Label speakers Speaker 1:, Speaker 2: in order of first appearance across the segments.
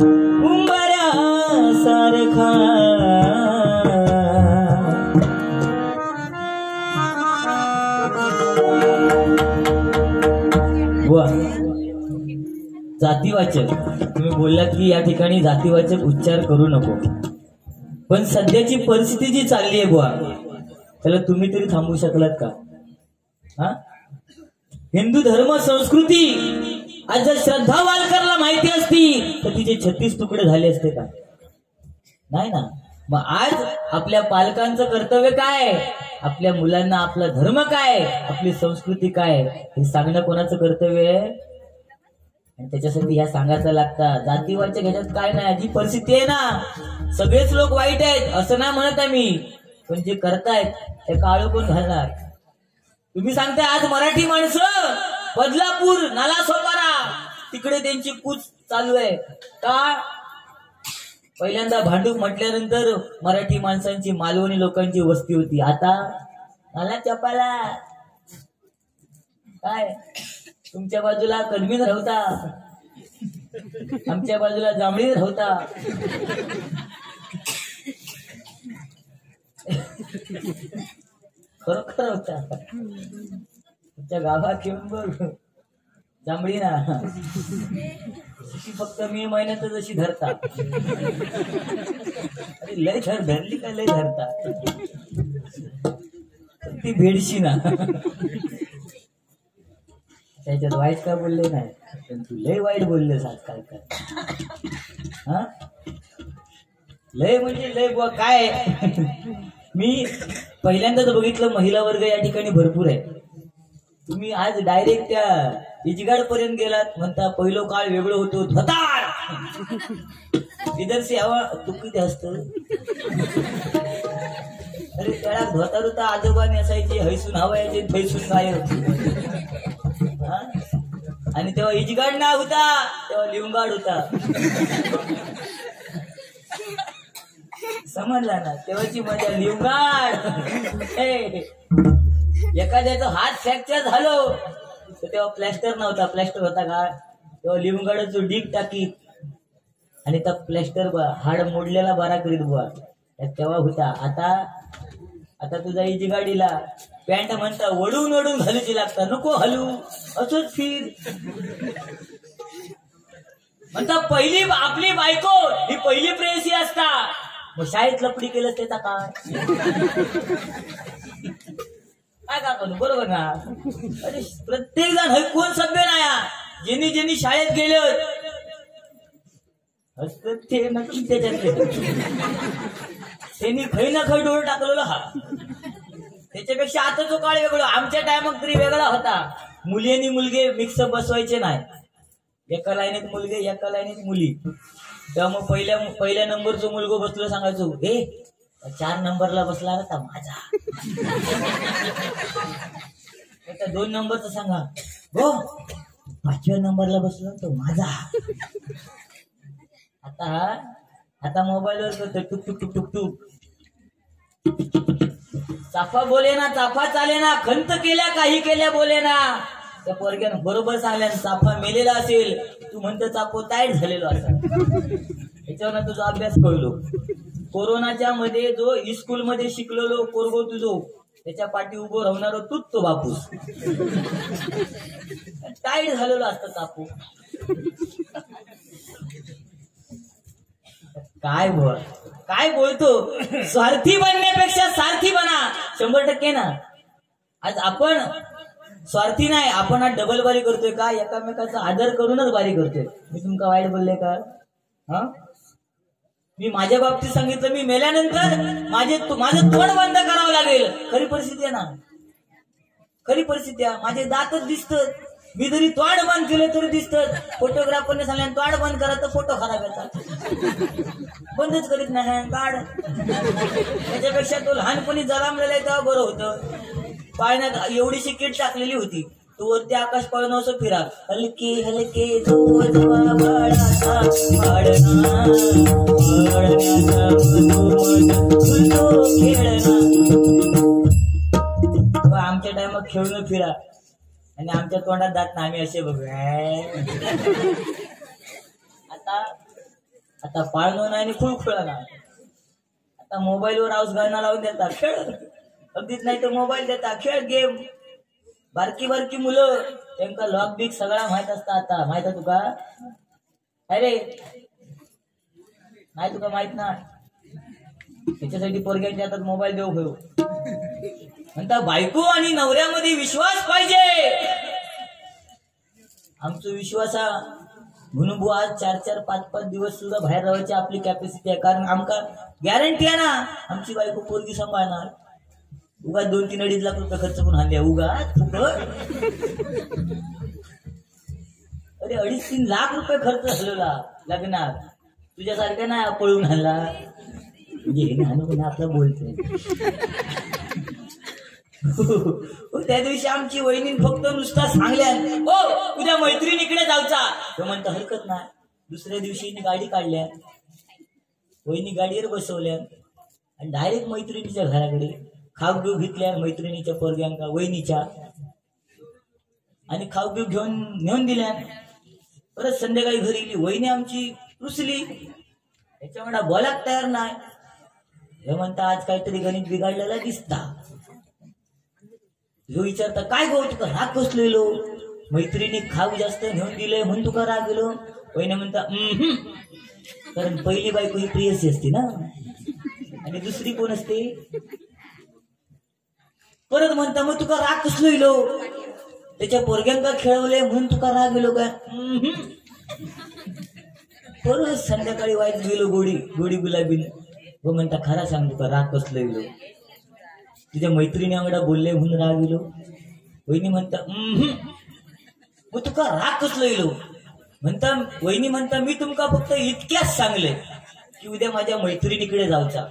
Speaker 1: उंबऱ्या सारखा जातीवाचक तुम्ही बोललात की या ठिकाणी जातीवाचक उच्चार करू नको, पण सध्याची परिस्थिती जी चालली आहे बुवा त्याला तुम्ही तरी थांबवू शकलात का? हा, हिंदू धर्म संस्कृती आज जर श्रद्धा वालकरला माहिती असती तर तिचे 36 तुकडे झाले असते का? नाही ना. मग आज आपल्या पालकांचं कर्तव्य काय? आपल्या मुलांना आपला धर्म काय, आपली संस्कृती काय हे सांगणं कोणाचं कर्तव्य आहे? आणि त्याच्यासाठी ह्या सांगायचं लागतं. जातीवाच्या ह्याच्यात काय नाही, जी परिस्थिती आहे ना सगळेच लोक वाईट आहेत असं नाही म्हणत आम्ही, पण जे करतायत ते काळं कोण घालणार? तुम्ही सांगताय आज मराठी माणसं बदलापूर नालासोपारा तिकडे त्यांची कूच चालू आहे का? पहिल्यांदा भांडूप म्हटल्यानंतर मराठी माणसांची मालवणी लोकांची वस्ती होती, आता नाला चपाला काय तुमच्या बाजूला कलमीन राहता, आमच्या बाजूला जांभळी राहता. खरोखर होता तुमच्या गावात येऊन बघ जांभळी ना फक्त मे महिन्यात जशी धरता. अरे लय धरली का? लय धरता ती भेडशी ना. त्याच्यात वाईट का बोलले नाही, पण तू लय वाईट बोललेस आजकाल काय. हा, लय म्हणजे लय बुवा काय. मी पहिल्यांदाच बघितलं महिला वर्ग या ठिकाणी भरपूर आहे. तुम्ही आज डायरेक्ट त्या इजगाड पर्यंत गेलात म्हणता पहिलो काळ वेगळं होतो धोतार इधर से हवा तू किती असत. अरे त्याला धोतार होता आजोबाने असायचे, हैसून हवा यायचे थैसून गायब. आणि तेव्हा इजगाड ना होता तेव्हा लिवंगाड होता. समजला ना? तेव्हाची मजा लिवंगाड. एखाद्याचा हात फ्रॅक्चर झालो तर तेव्हा प्लॅस्टर नव्हता, प्लॅस्टर होता का? तेव्हा लिवंगाडाचं डीप टाकीत आणि त्या प्लॅस्टर हाड मोडलेला बरा करीत बुवा तेव्हा होता. आता तुझा इजगाडीला पॅन्ट म्हणता वडून वडून घालूची लागता, नको हलू असंच फिर म्हणता. पहिली आपली बायको ही पहिली प्रेयसी असता, मग शाळेत लपडी केलं त्याचा काय का करू? बरोबर ना? अरे प्रत्येक जण हे कोण सभ्य नाही, ज्यांनी ज्यांनी शाळेत गेले असत ते नक्की त्याच्यातले त्यांनी खै ना खै डोळ टाकलेला. हा त्याच्यापेक्षा आता जो काळ वेगळा, आमच्या टायमात तरी वेगळा होता. मुली आणि मुलगे मिक्स बसवायचे नाही, एका लाईनीत मुलगे एका लाईनीत मुली. तेव्हा मग पहिल्या नंबरचं मुलगो बसलो सांगायचो, हे 4 नंबरला बसला ना माझा. 2 नंबरचा सांगा, हो 5व्या नंबरला बसलो तो माझा. आता मोबाईलवर करतो टुक टुक टुक टुक टुक. चाफा बोले ना, चाफा चाले ना, खंत केल्या काही केल्या बोले ना. त्या पोरग्यानं बरोबर सांगल्या, चाफा मेलेला असेल तू म्हणतो चापो ताईट झालेलो असेल. याच्यावर तुझा अभ्यास कळलो. कोरोनाच्या मध्ये जो स्कूल मध्ये शिकलेलो पोरगो तुझो त्याच्या पाठी उभं राहणारो तूच तो बापूस. टाईट झालेलो असतं चापू. काय बोलतो? स्वार्थी बनण्यापेक्षा सारथी बना. 100% ना. आज आपण स्वार्थी नाही, आपण आज डबल बारी करतोय का? एकामेकाचा आदर करूनच बारी करतोय. मी तुमका वाईट बोलले का? हा, मी माझ्या बाबतीत सांगितलं, मी मेल्यानंतर माझं तोंड बंद करावं लागेल. खरी परिस्थिती आहे ना, खरी परिस्थिती आहे. माझे दातच दिसतात, मी जरी तोंड बंद केलं तरी दिसतात. फोटोग्राफरने सांगितलं तोंड बंद करा तर फोटो खराब येतात, बंदच करीत नाही काढ. त्याच्यापेक्षा तो लहानपणी जलामलेला आहे तेव्हा बरं होतं. पाळण्यात एवढीशी किट टाकलेली होती, तो वरती आकाश पाळणं असं फिरा, हलके हलके आमच्या टायमात खेळून फिरा आणि आमच्या तोंडात जात ना आम्ही असे बघ. आता आता पाळणं नाही आणि खुळखुळा नाही. आता मोबाईलवर आऊस गाणं लावून देतात, खेळ. अगदीच नाही तर मोबाईल देतात, खेळ गेम. बारकी बारकी मुलं त्यांना लॉक बिक सगळा माहित असता. आता माहित आहे तुका? अरे नाही तुका माहित ना, त्याच्यासाठी पोरग्यांच्या हातात मोबाईल देऊ घेऊ म्हणता. बायको आणि नवऱ्यामध्ये विश्वास पाहिजे. आमचा विश्वास म्हणून बुवा आज 4-4, 5-5 दिवस सुद्धा बाहेर राहायची आपली कॅपॅसिटी आहे. कारण आमका गॅरंटी आहे ना आमची बायको पोरगी सांभाळणार. उगा 2-3-2.5 लाख रुपये खर्च करून आणल्या उगा. अरे 2.5-3 लाख रुपये खर्च झालेला लग्नात. तुझ्यासारख्या ना पळून आणला म्हणजे आपलं बोलतोय. त्या दिवशी आमची वहिनी फक्त नुसता सांगल्या, हो उद्या मैत्रिणीकडे जाऊचा. तो म्हणता हरकत नाही. दुसऱ्या दिवशी गाडी काढल्या, वहिनी गाडीवर बसवल्या आणि डायरेक्ट मैत्रिणीच्या घराकडे खाऊ घेऊ घेतल्या. मैत्रिणीच्या पोरग्यांका वहिनीच्या आणि खाऊ घेऊ घेऊन नेऊन दिल्या. परत संध्याकाळी घरी गेली. वहिनी आमची रुसली, त्याच्यामुळे बोलाक तयार नाही. हे म्हणता आज काहीतरी गणित बिघडलेला दिसता. जो विचारता काय गो तुका राग कसलेलो, मैत्रिणी खाऊ जास्त नेऊन दिले म्हणून तुका राग गेलो. वहिनी म्हणता कारण पहिली बायको ही प्रियसी असते ना आणि दुसरी कोण असते. परत म्हणता मग तुका राग कसलो इलो, त्याच्या पोरग्यांका खेळवले म्हणून तुका राग गेलो का. परत संध्याकाळी वाईट गेलो गोडी गुलाबी. व म्हणता खरा सांग तुका राग कसलो इलो, तुझ्या मैत्रिणी अंगडा बोलले म्हणून राग गेलो. वहिनी म्हणता मग तुका राग कसलो इलो. म्हणता वहिनी म्हणता मी तुमका फक्त इतक्याच सांगले की उद्या माझ्या मैत्रिणीकडे जाऊचा.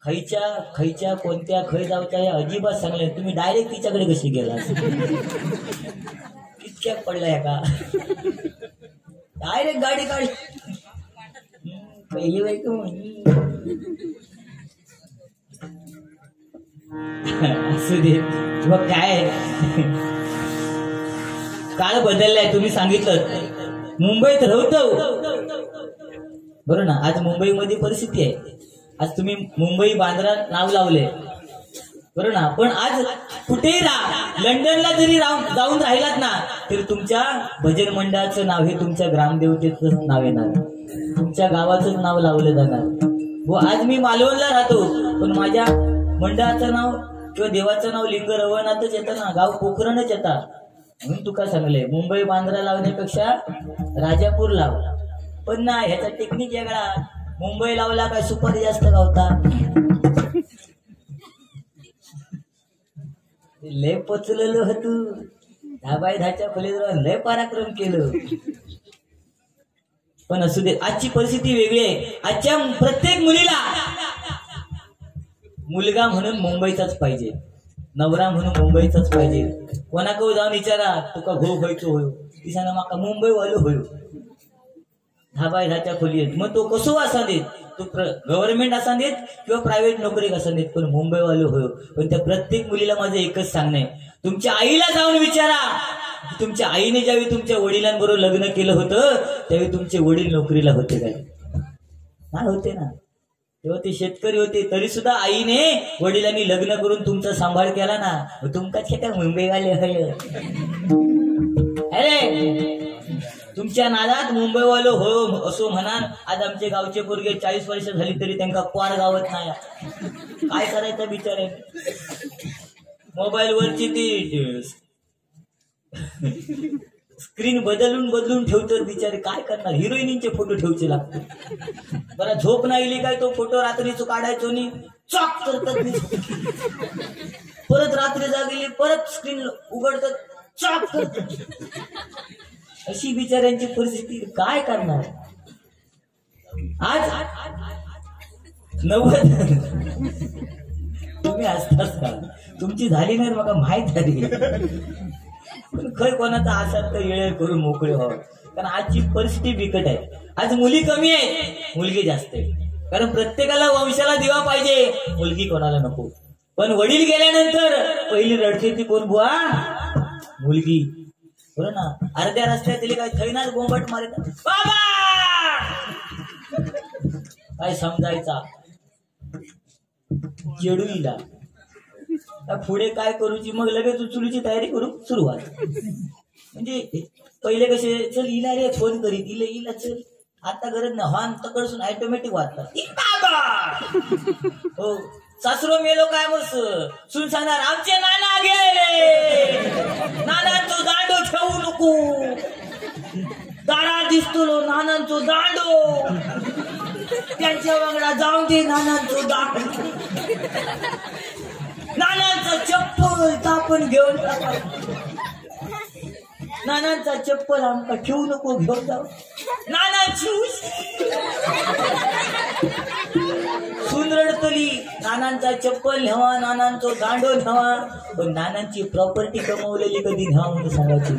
Speaker 1: खयच्या कोणत्या खय जाऊचा हे अजिबात सांगले. तुम्ही डायरेक्ट तिच्याकडे कशी गेला, इतक्या पडलाय का. डायरेक्ट गाडी काढली. पहिली बायको असू दे मग काय. काळ बदललाय. तुम्ही सांगितलं मुंबईत राहतो बरोबर ना. आज मुंबईमध्ये परिस्थिती आहे. आज तुम्ही मुंबई बांद्रा नाव लावले बरोबर ना. पण आज कुठेही राहा, लंडनला जरी जाऊन राहिलात ना तरी तुमच्या भजन मंडळाचं नाव हे तुमच्या ग्रामदेवतेचं नाव येणार, तुमच्या गावाचं नाव लावलं जाणार. व आज मी मालवणला राहतो पण माझ्या मंडळाचं नाव किंवा देवाचं नाव लिंग रवनाथच येतं ना, गाव पोखरणच येतात. म्हणून तुका सांगले मुंबई बांद्रा लावण्यापेक्षा राजापूर लाव. पण ना ह्याचा टेक्निक वेगळा. मुंबई लावला काय सुपारी जास्त गावता. लय पचलेलं होतं 10x10च्या खोलीत लय पराक्रम केलं. पण असू दे, आजची परिस्थिती वेगळी आहे. आजच्या प्रत्येक मुलीला मुलगा म्हणून मुंबईचाच पाहिजे, नवरा म्हणून मुंबईचाच पाहिजे. कोणाकडे जाऊन विचारा तुका घो व्हायचो होयो, ती सांगा माका मुंबई वालो होयो. 10x10च्या खोलीत मग तो कसो असा देत, तो गव्हर्नमेंट असा देत किंवा प्रायव्हेट नोकरी कसा देत, पण मुंबई वालो होयो. पण त्या प्रत्येक मुलीला माझं एकच सांगणं, तुमच्या आईला जाऊन विचारा तुमच्या आईने ज्यावेळी तुमच्या वडिलांबरोबर लग्न केलं होतं त्यावेळी तुमचे वडील नोकरीला होते काय. नाही होते ना, तेव्हा ते शेतकरी होते. तरी सुद्धा आईने वडिलांनी लग्न करून तुमचा सांभाळ केला ना. तुमका काय मुंबई वाले अरे तुमच्या नादात मुंबई वालो हो असो म्हणा. आज आमचे गावचे पोरगे 40 वर्ष झाली तरी त्यांना कोण गावत नाही. काय करायचं बिचारे. मोबाईल वरची ती स्क्रीन बदलून ठेवतो बिचारे. काय करणार, हिरोईनींचे फोटो ठेवचे लागतो. बरं झोप नाही आली काय तो फोटो रात्रीच काढायचो नि चॉक करतात. परत रात्री जागेली परत स्क्रीन उघडतात चॉक करतात. अशी बिचाऱ्यांची परिस्थिती. काय करणार. आज 90 तुम्ही असताच का तुमची झाली नाही मला माहित झाली. पण खय कोणाचा असाल तर येळे करून मोकळे व्हावं. कारण आजची परिस्थिती बिकट आहे. आज मुली कमी आहेत, मुलगी जास्त आहे. कारण प्रत्येकाला वंशाला दिवा पाहिजे, मुलगी कोणाला नको. पण वडील गेल्यानंतर पहिली रडते ती कोण बुवा, मुलगी. बरोबर ना. अर्ध्या रस्त्यात दिली काय थैनाच बोंबट मारत बाबा काय समजायचा चेडूला पुढे काय करूची मग लगेच उचलूची तयारी करू सुरुवात. म्हणजे पहिले कसे चल इला रे फोन करीत इला चल आता गरज ना हॉर्न तकडसून ऑटोमॅटिक वाजतात. हो सासरो मेलो काय मग सुन सांगणार आमचे नाना गेले नानांचो दांडो ठेवू नको दारा दिसतो नानांचो दांडो त्यांच्या वांगडा जाऊन दे नानांचो दांडो नानांचा चप्पल तापण घेऊन नानांचा चप्पल आमका ठेवू नको घेऊन जाऊ नानांची सुंदरतली नानांचा चप्पल न्यावा नानांचो दांडो न्यावा पण नानांची प्रॉपर्टी कमवलेली कधी न्यावा म्हणून सांगायची.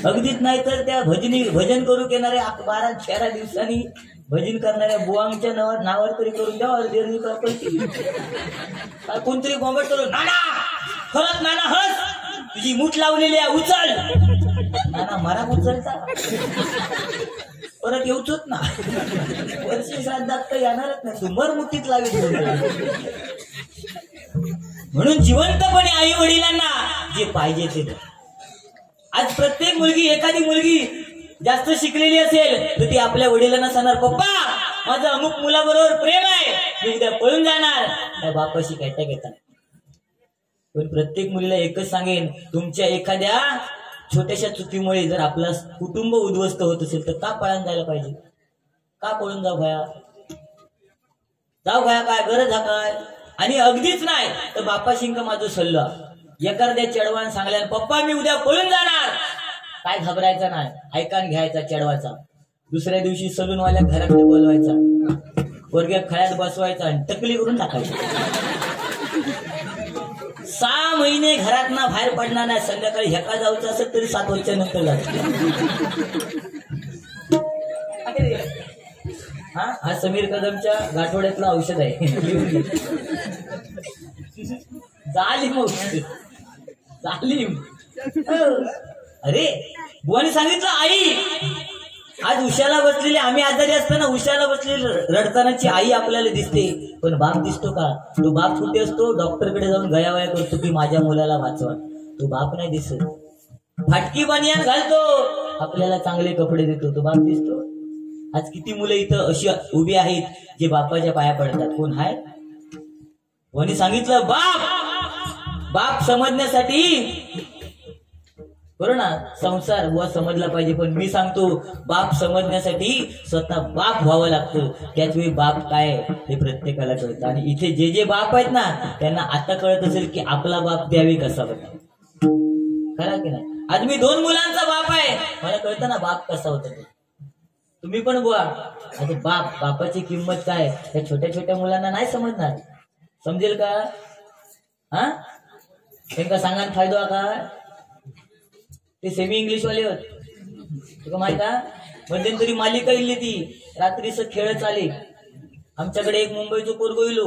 Speaker 1: अगदीच नाही तर त्या भजन करू येणाऱ्या 12-13 दिवसांनी भजन करणाऱ्या बुवांच्या नावावर तरी करून द्यावा अर्धी प्रॉपर्टी. कोणतरी गोंबट करू नाना खरंच नाना हस तुझी मूठ लावलेली आहे उचल नाना मला उचलता परत येऊच ना वर्षी श्राद्धात तर येणारच नाही सुमर मुठीत लागेल. म्हणून जिवंतपणे आई वडिलांना जे पाहिजे ते. आज प्रत्येक मुलगी एखादी मुलगी जास्त शिकलेली असेल तर ती आपल्या वडिलांना सांगणार पप्पा माझं अमुक मुलाबरोबर प्रेम आहे मी उद्या पळून जाणार त्या बापाशी कॅटॅक येतात. पण प्रत्येक मुलीला एकच सांगेन तुमच्या एखाद्या छोट्याशा चुकीमुळे जर आपला कुटुंब उद्ध्वस्त होत असेल तर का पळून जायला पाहिजे का पळून जाऊ भया काय गरज हा काय. आणि अगदीच नाही तर बापाशी माझा सल्ला एखाद्या चेडवान सांगल्या पप्पा मी उद्या पळून जाणार काय घाबरायचा नाही ऐकान घ्यायचा चेडवाचा. दुसऱ्या दिवशी सलूनवाल्या घराकडे बोलवायचा वर्गात खळ्यात बसवायचा आणि टकली करून टाकायची. 6 महिने घरात ना बाहेर पडणार नाही संध्याकाळी हेका जाऊचं असेल तरी 7 वर्षानंतर जातो. हा समीर कदमच्या गाठोड्यातलं औषध आहे. जालिम अरे बुवानी सांगितलं आई आज उशाला बसलेली आम्ही आजारी असताना उशाला बसलेली रडतानाची आई आपल्याला दिसते पण बाप दिसतो का. तो बाप कुठे असतो डॉक्टरकडे जाऊन गयावया करतो की माझ्या मुलाला वाचवा. तो बाप नाही दिसत. फाटकी बनियान घालतो आपल्याला चांगले कपडे देतो तो बाप दिसतो. आज किती मुलं इथं अशी उभी आहेत जे बापाच्या पाया पडतात. कोण आहे कोणी सांगितलं बाप समजण्यासाठी बरोबर ना संसार बुवा समजला पाहिजे पण मी सांगतो बाप समजण्यासाठी स्वतः बाप व्हावं लागतं. त्याच वेळी बाप काय हे प्रत्येकाला कळतं. आणि इथे जे बाप आहेत ना त्यांना आता कळत असेल की आपला बाप द्यावी कसा होता खरा की नाही. आज मी 2 मुलांचा बाप आहे मला कळतं ना बाप कसा होता. तुम्ही पण बुवा आता बापाची किंमत काय त्या छोट्या छोट्या मुलांना नाही समजणार. समजेल का हा त्यांना सांगा फायदा काय. ते सेमी इंग्लिश वाले होत तुला माहित का. मध्यंतरी मालिका इल्ली ती रात्रीच खेळ चाले. आमच्याकडे एक मुंबईचं पोरगो इलो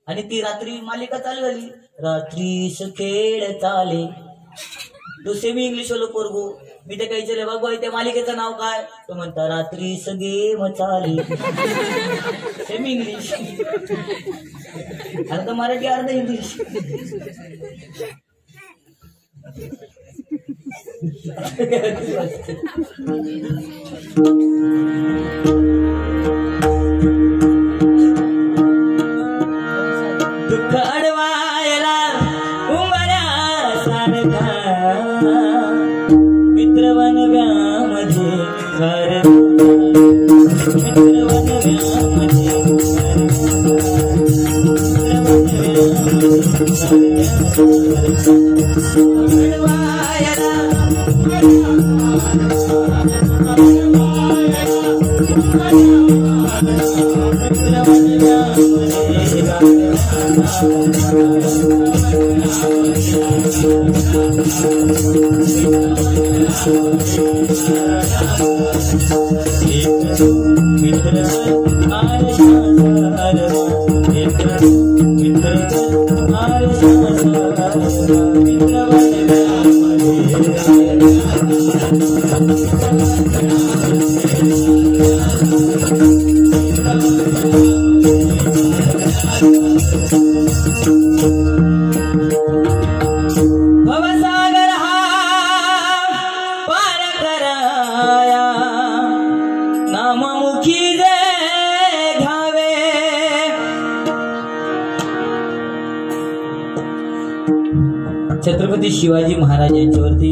Speaker 1: आणि ती रात्री मालिका चालू झाली रात्रीच खेळ चाले. तो सेमी इंग्लिश वाला पोरगो मी ते काही विचारले बाबा त्या मालिकेचं नाव काय तो म्हणता रात्रीच गेम चाले. सेमी इंग्लिश अर्ध मराठी अर्ध इंग्लिश. दुःख अडवायला उंबऱ्यासारखा मित्रवनव्यामध्ये घर भवसागर हा पार कराया नाममुखी जे घ्यावे छत्रपती शिवाजी महाराज यांच्यावरती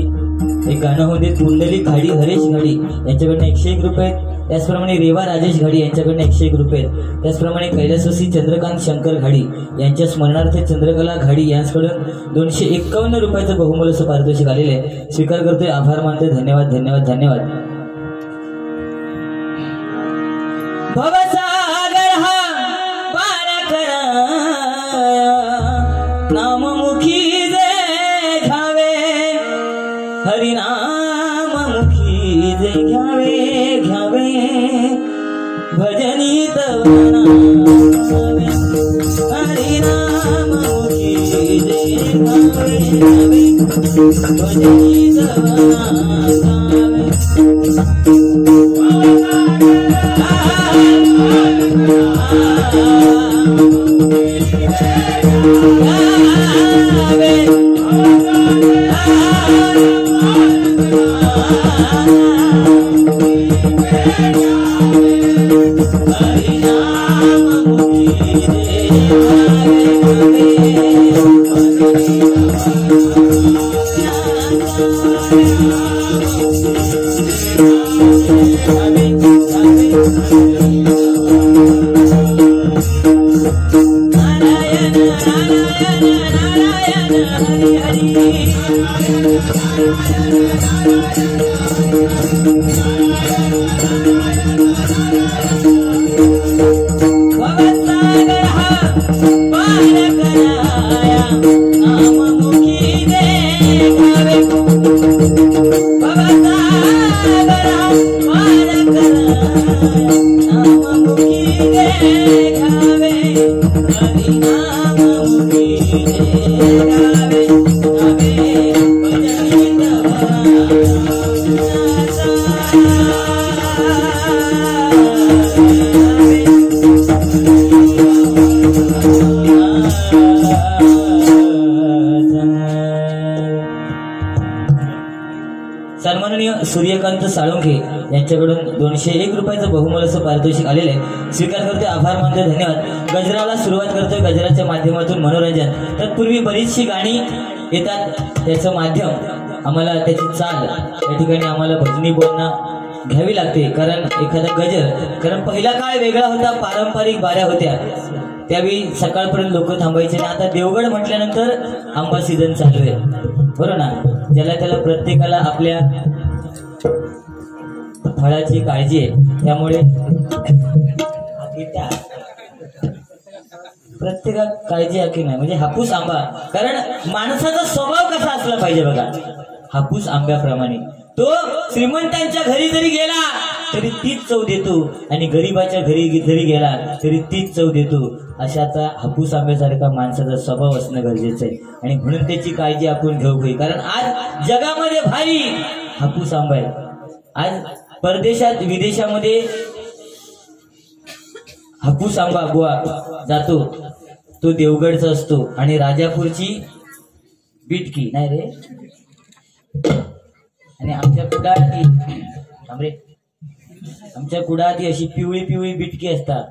Speaker 1: एक गाणं होते कुंडली घाडी हरेश घाडी यांच्याकडनं 101 रुपये, त्याचप्रमाणे रेवा राजेश घाडी यांच्याकडनं 101 रुपये, त्याचप्रमाणे कैलासवासी चंद्रकांत शंकर घाडी यांच्या स्मरणार्थ चंद्रकला घाडी यांच्याकडून 251 रुपयाचं बहुमूल्य असं पारितोषिक आलेले आहे. स्वीकार करतोय, आभार मानतोय. धन्यवाद धन्यवाद धन्यवाद. भवसागर हा पार कराया नाममुखी जे घ्यावे हरिनाममुखी जे घ्यावे घ्यावे भजनी तव नावे हरिनाममुखी जे घ्यावे घ्यावे भजनी तव नावे. सन्माननीय सूर्यकांत साळुंखे यांच्याकडून 201 रुपयाचं बहुमूल्य असं पारितोषिक आलेले आहे. स्वीकार करतोय, आभार मानतोय. धन्यवाद. गजराला सुरुवात करतोय. गजराच्या माध्यमातून मनोरंजन. तत्पूर्वी बरीचशी गाणी येतात, त्याचं माध्यम आम्हाला, त्याची चाल या ठिकाणी आम्हाला भजनी बोलणं घ्यावी लागते. कारण एखादा गजर, कारण पहिला काळ वेगळा होता, पारंपरिक बाऱ्या होत्या, त्यावेळी सकाळपर्यंत लोक थांबायचे. आणि आता देवगड म्हटल्यानंतर आंबा सीझन चालू आहे, बरोबर ना. ज्याला त्याला प्रत्येकाला आपल्या फळाची काळजी आहे, त्यामुळे प्रत्येकाला काळजी आहे की नाही. म्हणजे हापूस आंबा, कारण माणसाचा स्वभाव कसा असला पाहिजे बघा, हापूस आंब्याप्रमाणे. तो श्रीमंतांच्या घरी जरी गेला तरी तीच चव देतो, आणि गरीबाच्या घरी जरी गेला तरी तीच चव देतो. अशाचा हापूस आंब्यासारखा माणसाचा स्वभाव असणं गरजेचं आहे, आणि म्हणून त्याची काळजी आपण घेऊ पाहिजे. कारण आज जगामध्ये भारी हापूस आंबा आहे. आज परदेशात विदेशामध्ये हापूस आंबा बुवा जातो, तो देवगडचा असतो. आणि राजापूरची बिटकी नाही रे, आणि आमच्या कुडाळात अशी पिवळी पिवळी बिटकी असतात,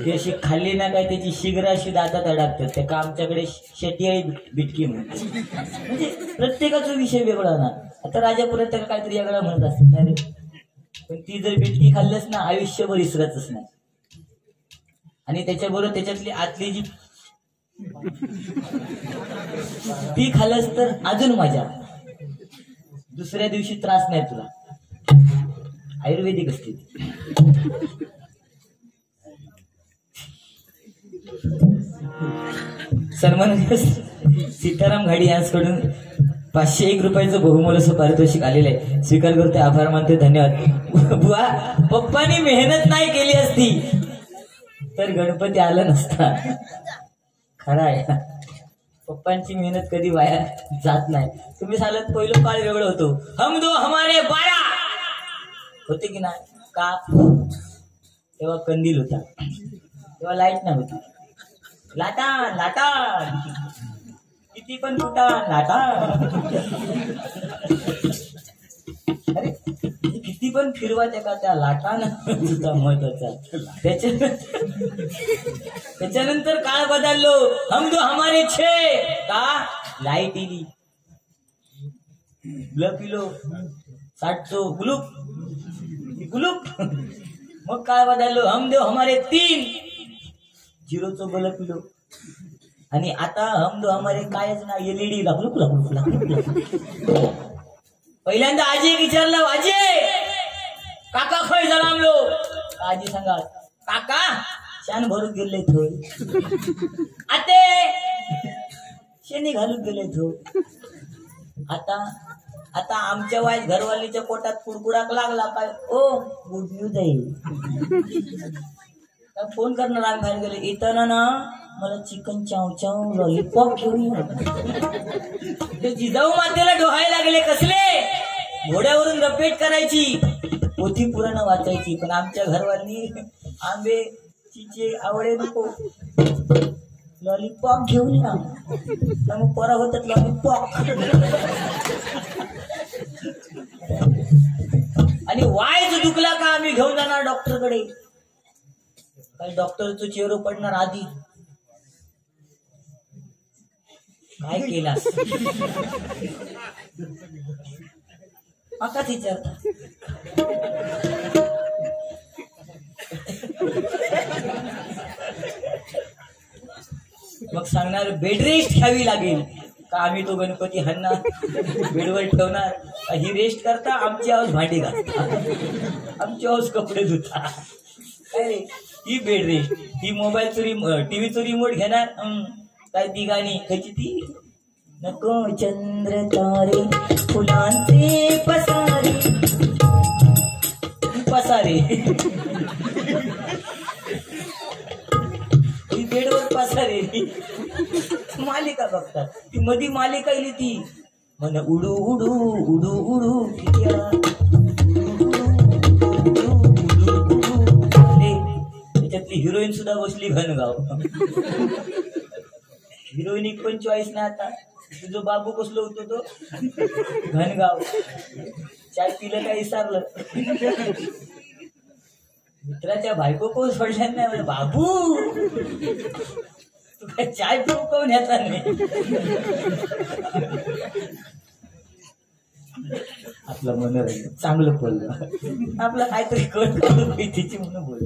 Speaker 1: ती अशी खाल्ली ना काय त्याची शिगर अशी दातात अडकतात, त्या का आमच्याकडे शेटियाळी बिटकी म्हणते. म्हणजे प्रत्येकाचा विषय वेगळा ना. आता राजापुरात त्याला काहीतरी वेगळा म्हणत असतात रे, पण ती जर बिटकी खाल्लंच ना आयुष्यभर विसरतच नाही. आणि त्याच्याबरोबर त्याच्यातली आतली जी ती खाल्लंस तर अजून मजा, दुसऱ्या दिवशी त्रास नाही तुला. आयुर्वेदिक असते. सन्माननीय सीताराम घाडी यांच्याकडून 501 रुपयाचं बहुमूल्य असं पारितोषिक आलेलं आहे. स्वीकार करते, आभार मानते. धन्यवाद. बुवा, पप्पानी मेहनत नाही केली असती तर गणपती आला नसता. खरं आहे, पप्पांची मेहनत कधी वाया जात नाही. तुम्ही सांगत पहिलं काळ वेगळं होतो, हम दो हमारे 12 होते की नाही. का तेव्हा कंदील होता, तेव्हा लाईट नव्हती. लाटा लाटा किती पण कुठा लाटा. अरे किती पण फिरवा त्या लाटानं सुद्धा महत्वाचा. त्याच्यानंतर काळ बदललो. हम दो हमारे छे का लाईट इली, पिलो साठतो गुलूप गुलूप. मग काय बदललो, हम दो हमारे 3 झिरोचं बल पिलो. आणि आता हम दो हमारे कायच ना LED लागलूक लागलूक लागलूक. पहिल्यांदा आजी विचारलं, आजी काका खय झाला आमलो. आजी सांगा, काका शान भरून गेले थोय. आते शेणी घालून गेले थो. आता आता आमच्या वाईट घरवालीच्या पोटात कुडकुडाक लागला काय. ओ गुड न्यूज आहे. फोन करणार आम्ही बाहेर गेले. येताना ना मला चिकन चाव चाव लॉलीपॉप घेऊन ये. ते जिजाऊ मातेला डोहायला लागले कसले. घोड्यावरून रपेट करायची, पोथी पुराण वाचायची. पण आमच्या घरवाली आंबे चिचे आवडे नको, लॉलीपॉप घेऊन या. मग पोरा होतात लॉलीपॉप. आणि वायच दुखला का आम्ही घेऊन जाणार डॉक्टरकडे. काही डॉक्टरचं चेहरा पडणार आधी. काय केला आकाच विचारता. मग सांगणार बेड रेस्ट घ्यावी लागेल का. आम्ही तो गणपती हन्ना बेडवर ठेवणार. ही रेस्ट करता, आमची आवाज भांडी घालता, आमची आवाज कपडे धुता. काय रे ही बेड रेस्ट. ही मोबाईल चोरी टीव्हीचं रिमोट घेणार. काय ती गाणी कशी ती. नको चंद्र तारे फुलांचे पसारे पसारे. ती बेडवर पसारे मालिका बघतात. ती मधी मालिका इली ती म्हण उडू उडू उडू उडू त्याच्यातली हिरोईन सुद्धा बसली घनगाव. हिरोईन पण चॉईस नाही. आता तुझं बाबू कसलो होतो तो घनगाव. चाय पिलं काही विचारलं, मित्राच्या बायको कोण सोडल्या नाही म्हणजे बाबू तू काय चाय पिऊ कोण येता नाही. आपलं मन चांगलं बोललं, आपलं काहीतरी कळलं तिची म्हणून बोल.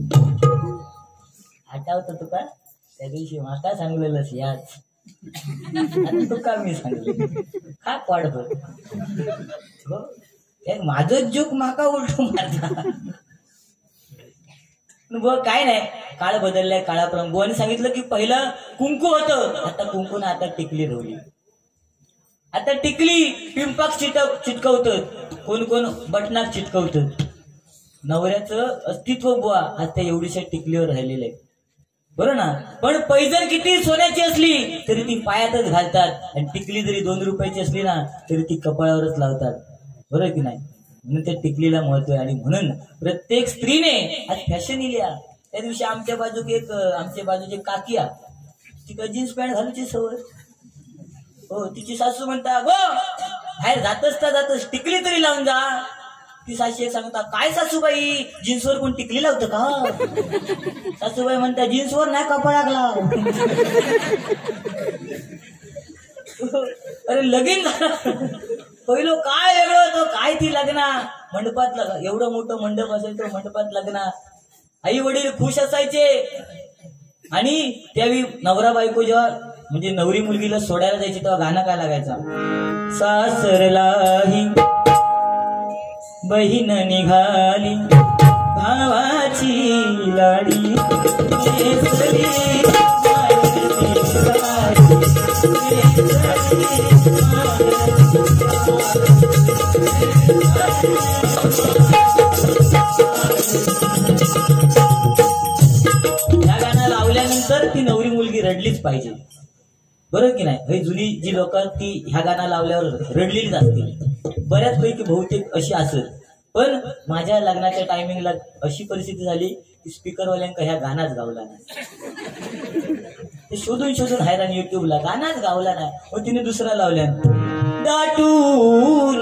Speaker 1: आठवतं तुका त्या दिवशी माका सांगलेलंस याच. तुका मी सांगले का वाढत माझं जोक माका उलटू मारता. बघ काय नाही, काळ बदललाय. काळाप्रमाणे बुवाने सांगितलं की पहिलं कुंकू होतं, आता कुंकू ना आता टिकली ठेवली. आता टिकली पिंपाक चिटकवतात, कोण कोण बटनाक चिटकवतात. नवऱ्याचं अस्तित्व बुवा आता एवढीशा टिकलीवर राहिलेलं आहे, बरोबर ना. पण पैजण किती सोन्याची असली तरी ती पायातच घालतात, आणि टिकली जरी 2 रुपयाची असली ना तरी ती कपाळावरच लावतात, बरोबर की नाही. म्हणून त्या टिकलीला महत्व आहे. आणि म्हणून प्रत्येक स्त्रीने आज फॅशन इल्या. त्या दिवशी आमच्या बाजूचे काकिया तिका जीन्स पॅन्ट घालूची सवय. हो, तिची सासू म्हणता गो बाहेर जातच टिकली तरी लावून जा. ती सासू एक सांगता, काय सासूबाई जीन्सवर कोण टिकली लावतं का. सासूबाई म्हणता जीन्सवर नाही कपडाक लाव. अरे लगीन झालं पहिलं काय वेगळं होतं, काय ती लग्ना मंडपात एवढं मोठं मंडप असायचं, मंडपात लग्न. आई वडील खुश असायचे. आणि त्यावेळी नवरा बायको जेव्हा म्हणजे नवरी मुलगीला सोडायला जायची तेव्हा गाणं काय लागायचं. सासरलाही बहीण निघाली भावाची लाडी. या गाणं लावल्यानंतर ती नवरी मुलगी रडलीच पाहिजे, बरोबर की नाही. ही जुनी जी लोक ती ह्या गाणं लावल्यावर रडलेलीच असतील. बऱ्याचपैकी बहुतेक अशी असत पण माझ्या लग्नाच्या टायमिंगला अशी परिस्थिती झाली की स्पीकरवाल्यांका ह्या गाणाच गावला नाही. ते शोधून शोधून हैराण युट्यूबला गाणाच गावला नाही. मग तिने दुसरा लावल्या दाटून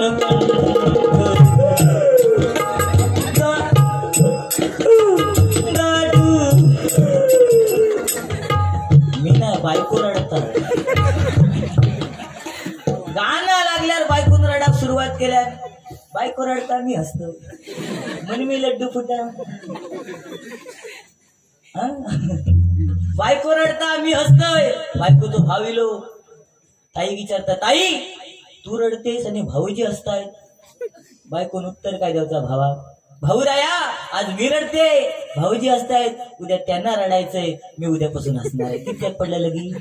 Speaker 1: मी ना बायको रडतात गाणं लागल्यावर बायकोन रडाक सुरुवात केल्या. बायको रडता मी हसतो म्हण मी लड्डू फुटा. बायको रडता मी हसतोय. बायको तो भाविलो ताई विचारता ताई तू रडतेस आणि भाऊजी हसतायत. बायकोन उत्तर काय द्यायचा भावा भाऊ राया आज मी रडते भाऊजी हसतायत उद्या त्यांना रडायचंय मी उद्यापासून हसणार आहे. किती पडलं लगी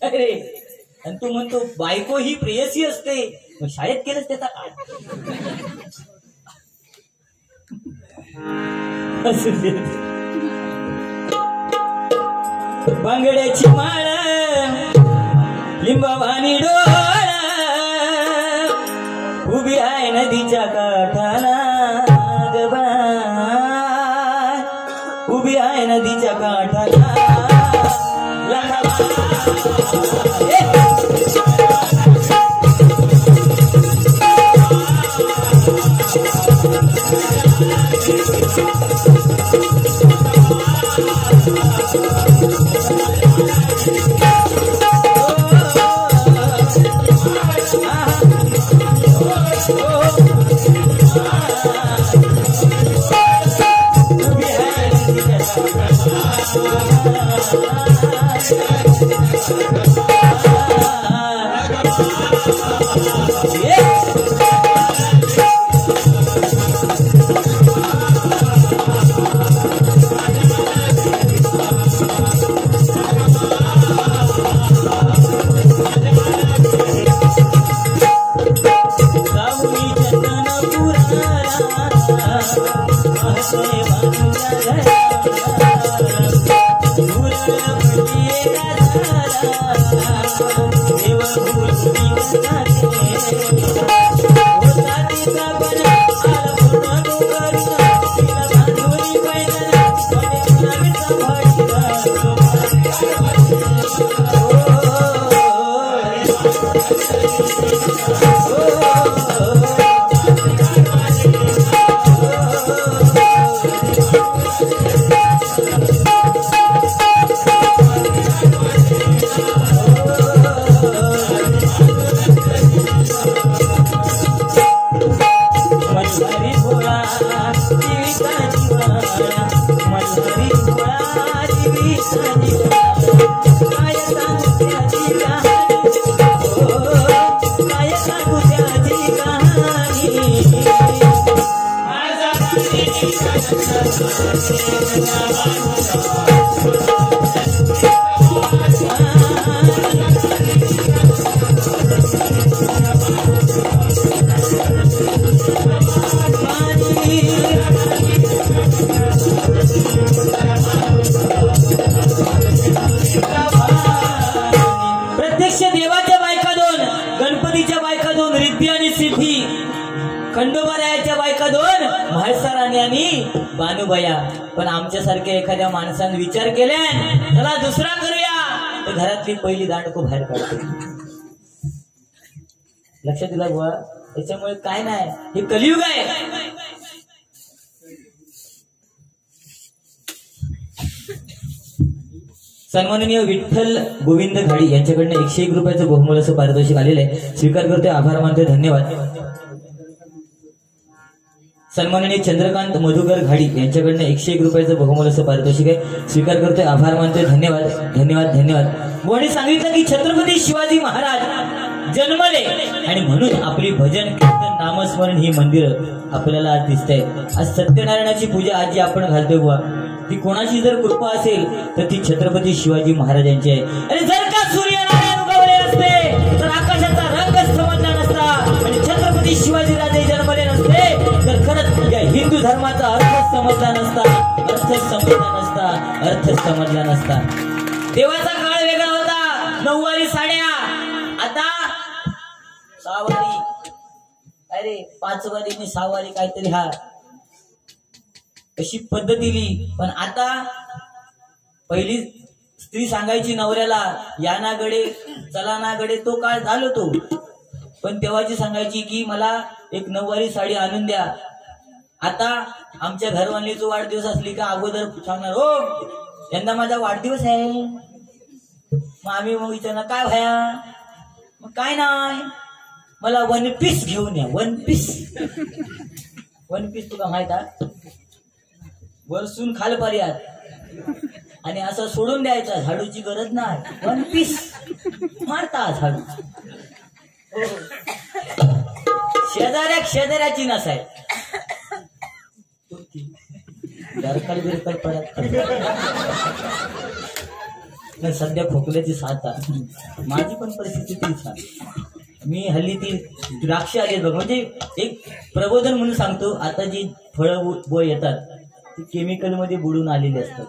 Speaker 1: अरे आणि तू म्हणतो बायको ही प्रेयसी असते मग शाळेत केलंच त्याचा काय. बांगड्याची माळ लिंबावानी डोळ उभी आहे नदीच्या काठाला गबा उभी आहे नदीच्या काठाला. प्रत्यक्ष देवाच्या बायका दोन, गणपतीच्या बायका दोन, रिद्धी आणि सिद्धी, खंडोबारायाच्या बायका दोन, म्हाळसाराणी आणि बानुबाया. पण आमच्यासारख्या एखाद्या माणसाने विचार केला चला दुसरा करूया तर घरातली पहिली दांडको बाहेर काढते. लक्षात दिला बुवा. त्याच्यामुळे काय नाही हे कलियुग आहे. सन्माननीय विठ्ठल गोविंद घाडी यांच्याकडनं 101 रुपयाचं बहुमूल असं पारितोषिक आलेलं आहे. स्वीकार करतोय, आभार मानतोय, धन्यवाद. सन्माननीय चंद्रकांत मधुकर घाडी यांच्याकडनं 101 रुपयाचं बहुमूल असं पारितोषिक आहे. स्वीकार करतोय, आभार मानतोय, धन्यवाद धन्यवाद धन्यवाद. बोणी सांगितलं की छत्रपती शिवाजी महाराज जन्मले आणि म्हणून आपली भजन कीर्तन नामस्मरण ही मंदिर आपल्याला आज दिसत आहेत. आज सत्यनारायणाची पूजा आज जी आपण घालतोय बुवा ती कोणाची जर कृपा असेल तर ती छत्रपती शिवाजी महाराजांची आहे. आणि जर का सूर्यनारायण उगवले असते तर आकाशाचा रंगच समजला नसता आणि छत्रपती शिवाजी राजे जन्मले नसते तर खरंच या हिंदू धर्माचा अर्थ समजला नसता, अर्थ समजला नसता. देवाचा काळ वेगळा होता. 9 वारी साड्या, आता 6 वारी अरे 5 वारी 6 वारी काहीतरी हा अशी पद्धत दिली. पण आता पहिली स्त्री सांगायची नवऱ्याला या ना गडे चला ना गडे, तो काळ झालो तो. पण तेव्हाची सांगायची की मला एक 9 वारी साडी आणून द्या. आता आमच्या घरवाणीचा वाढदिवस असली का अगोदर सांगणार हो यंदा माझा वाढदिवस आहे. मग आम्ही मग विचारणार काय भया, मग काय नाही मला 1 पीस घेऊन या. 1 पीस 1 पीस तुला माहित आहे, वरसून खालपर्यंत आणि असं सोडून द्यायचा, झाडूची गरज नाही. 1 पीस मारता झाडू. शेजाऱ्याची नसाय दरकल बिरकल पडत. सध्या खोकल्याची साथ आहे, माझी पण परिस्थिती तीच आहे. मी हल्ली ती द्राक्ष आली बघ, म्हणजे एक प्रबोधन म्हणून सांगतो. आता जी फळं येतात ती केमिकल मध्ये बुडून आलेली असतात.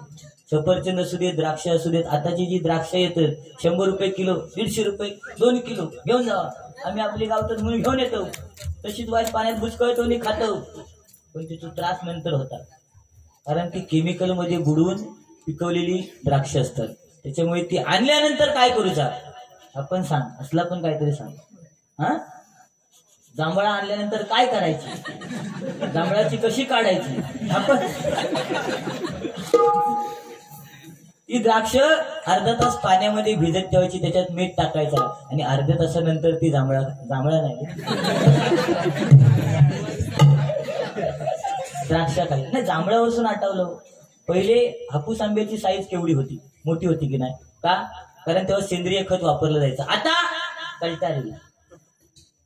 Speaker 1: सफरचंद असू देत, द्राक्ष असू देत. आताची जी द्राक्ष येतात 100 रुपये किलो, 150 रुपये 2 किलो घेऊन जावा. आम्ही आपली गावतात म्हणून घेऊन येतो, तशीच वाईट पाण्यात बुचकळतो आणि खातो. पण तिचा त्रास नंतर होता, कारण ती केमिकल मध्ये बुडून पिकवलेली द्राक्ष असतात. त्याच्यामुळे ती आणल्यानंतर काय करूचा आपण सांग, असला पण काहीतरी सांग. हा जांभळा आणल्यानंतर काय करायची, जांभळाची कशी काढायची आपण. ती द्राक्ष अर्धा तास पाण्यामध्ये भिजत ठेवायची, त्याच्यात मीठ टाकायचा आणि अर्ध्या तासानंतर ती जांभळा नाही द्राक्ष खाली नाही. जांभळापासून आठवलं, पहिले हापूस आंब्याची साईज केवढी होती, मोठी होती की नाही का, कारण तेव्हा सेंद्रिय खत वापरलं जायचं. आता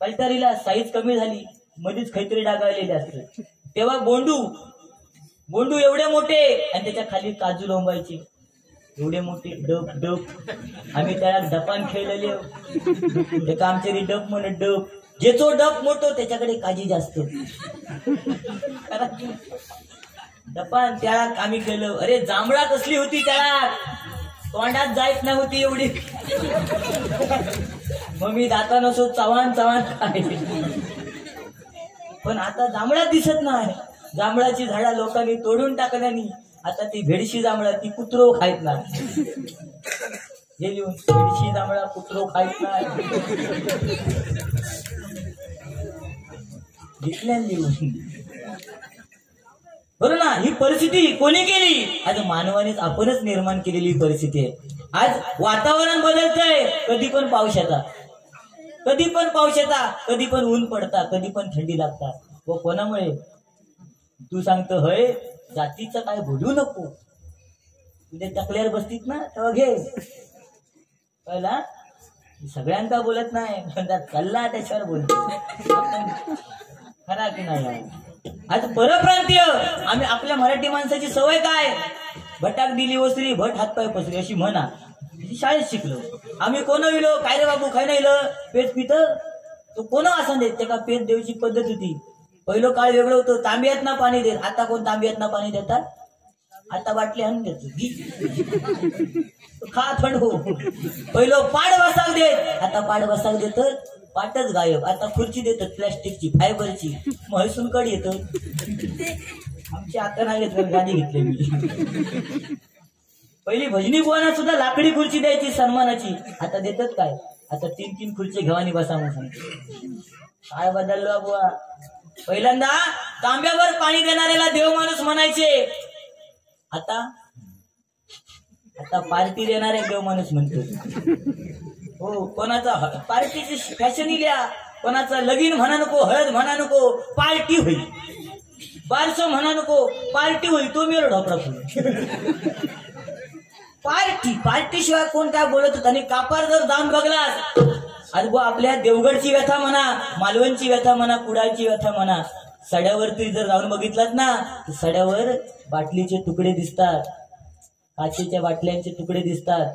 Speaker 1: कलटारीला साईज कमी झाली, मध्येच खैत्री डागाळलेले असते. तेव्हा बोंडू एवढे मोठे आणि त्याच्या खाली काजू लोंबायचे एवढे मोठे डप. आम्ही त्याला डपान खेळलेले, एका आमच्या डप म्हणत डप, जेचो डप मोठो त्याच्याकडे काजी जास्त. डपान त्याला आम्ही खेळलो. अरे जांभळा कसली होती, त्याला तोंडात जायच नव्हती एवढी. मग मी दाता नसो चव्हाण खायचे. पण आता जांभळा दिसत नाही. जांभळाची झाडा लोकांनी तोडून टाकल्यानी आता ती भेडशी जांभळा ती कुत्रो खायत नाही. हे लिहून भेडशी जांभळा कुत्रो खायत नाही घेतल्या लिहून. बरोबर ना. ही परिस्थिती कोणी केली, आज मानवानेच आपणच निर्माण केलेली परिस्थिती आहे. आज वातावरण बदलतंय, कधी पण पाऊस येतात, कधी पण पाऊस येतात, कधी पण ऊन पडतात, कधी पण थंडी लागतात. व कोणामुळे तू सांगतो हय जातीचं काय बोलू नको, तुझे टकल्यावर बसतीत ना तेव्हा घे पहिला. सगळ्यांका बोलत नाही, चालला त्याच्यावर बोलतो खरा की नाही. आज परप्रांतीय आम्ही आपल्या मराठी माणसाची सवय काय, भटाक दिली ओसरी भट हातपाय पसरी अशी म्हणा. शाळेत शिकलो आम्ही. कोण विलो काय रे बाबू खाय नाही पेज पित, तो कोण असं देत त्या का पेज देऊची पद्धत होती. पहिलं काळ वेगळं होतं, तांब्यात ना पाणी देत. आता कोण तांब्यात ना पाणी देतात, आता बाटली आणून देतो खा थंड हो. पहिलं पाड वसाक देत, आता पाड वसाक देत पाटच गायब. आता खुर्ची देतात प्लॅस्टिकची फायबरची, म्हैसून कड येत. आमची आता नाही घेतलं, गाडी घेतली मी. पहिली भजनी बुवांना सुद्धा लाकडी खुर्ची द्यायची सन्मानाची, आता देतात काय, आता 3-3 खुर्ची घेवानी बसा म्हणून सांगतो. काय बदललो बुवा. पहिल्यांदा तांब्यावर पाणी देणाऱ्याला देव माणूस म्हणायचे, आता पार्टी देणाऱ्या देव माणूस म्हणतो. हो, कोणाचा पार्टीची फॅशन इल्या, कोणाचा लगीन म्हणा नको, हळद म्हणा नको, पार्टी होईल. बारसं म्हणा नको, पार्टी होईल. तो मेळ ढोपरा पार्टी शिवाय कोण काय बोलत होत. आणि कापार जर जाऊन बघलास, आज बुवा आपल्या देवगडची व्यथा म्हणा, मालवणची व्यथा म्हणा, कुडाळची व्यथा म्हणा, सड्यावरती जर जाऊन बघितलात ना, सड्यावर बाटलीचे तुकडे दिसतात, काचेच्या बाटल्यांचे तुकडे दिसतात.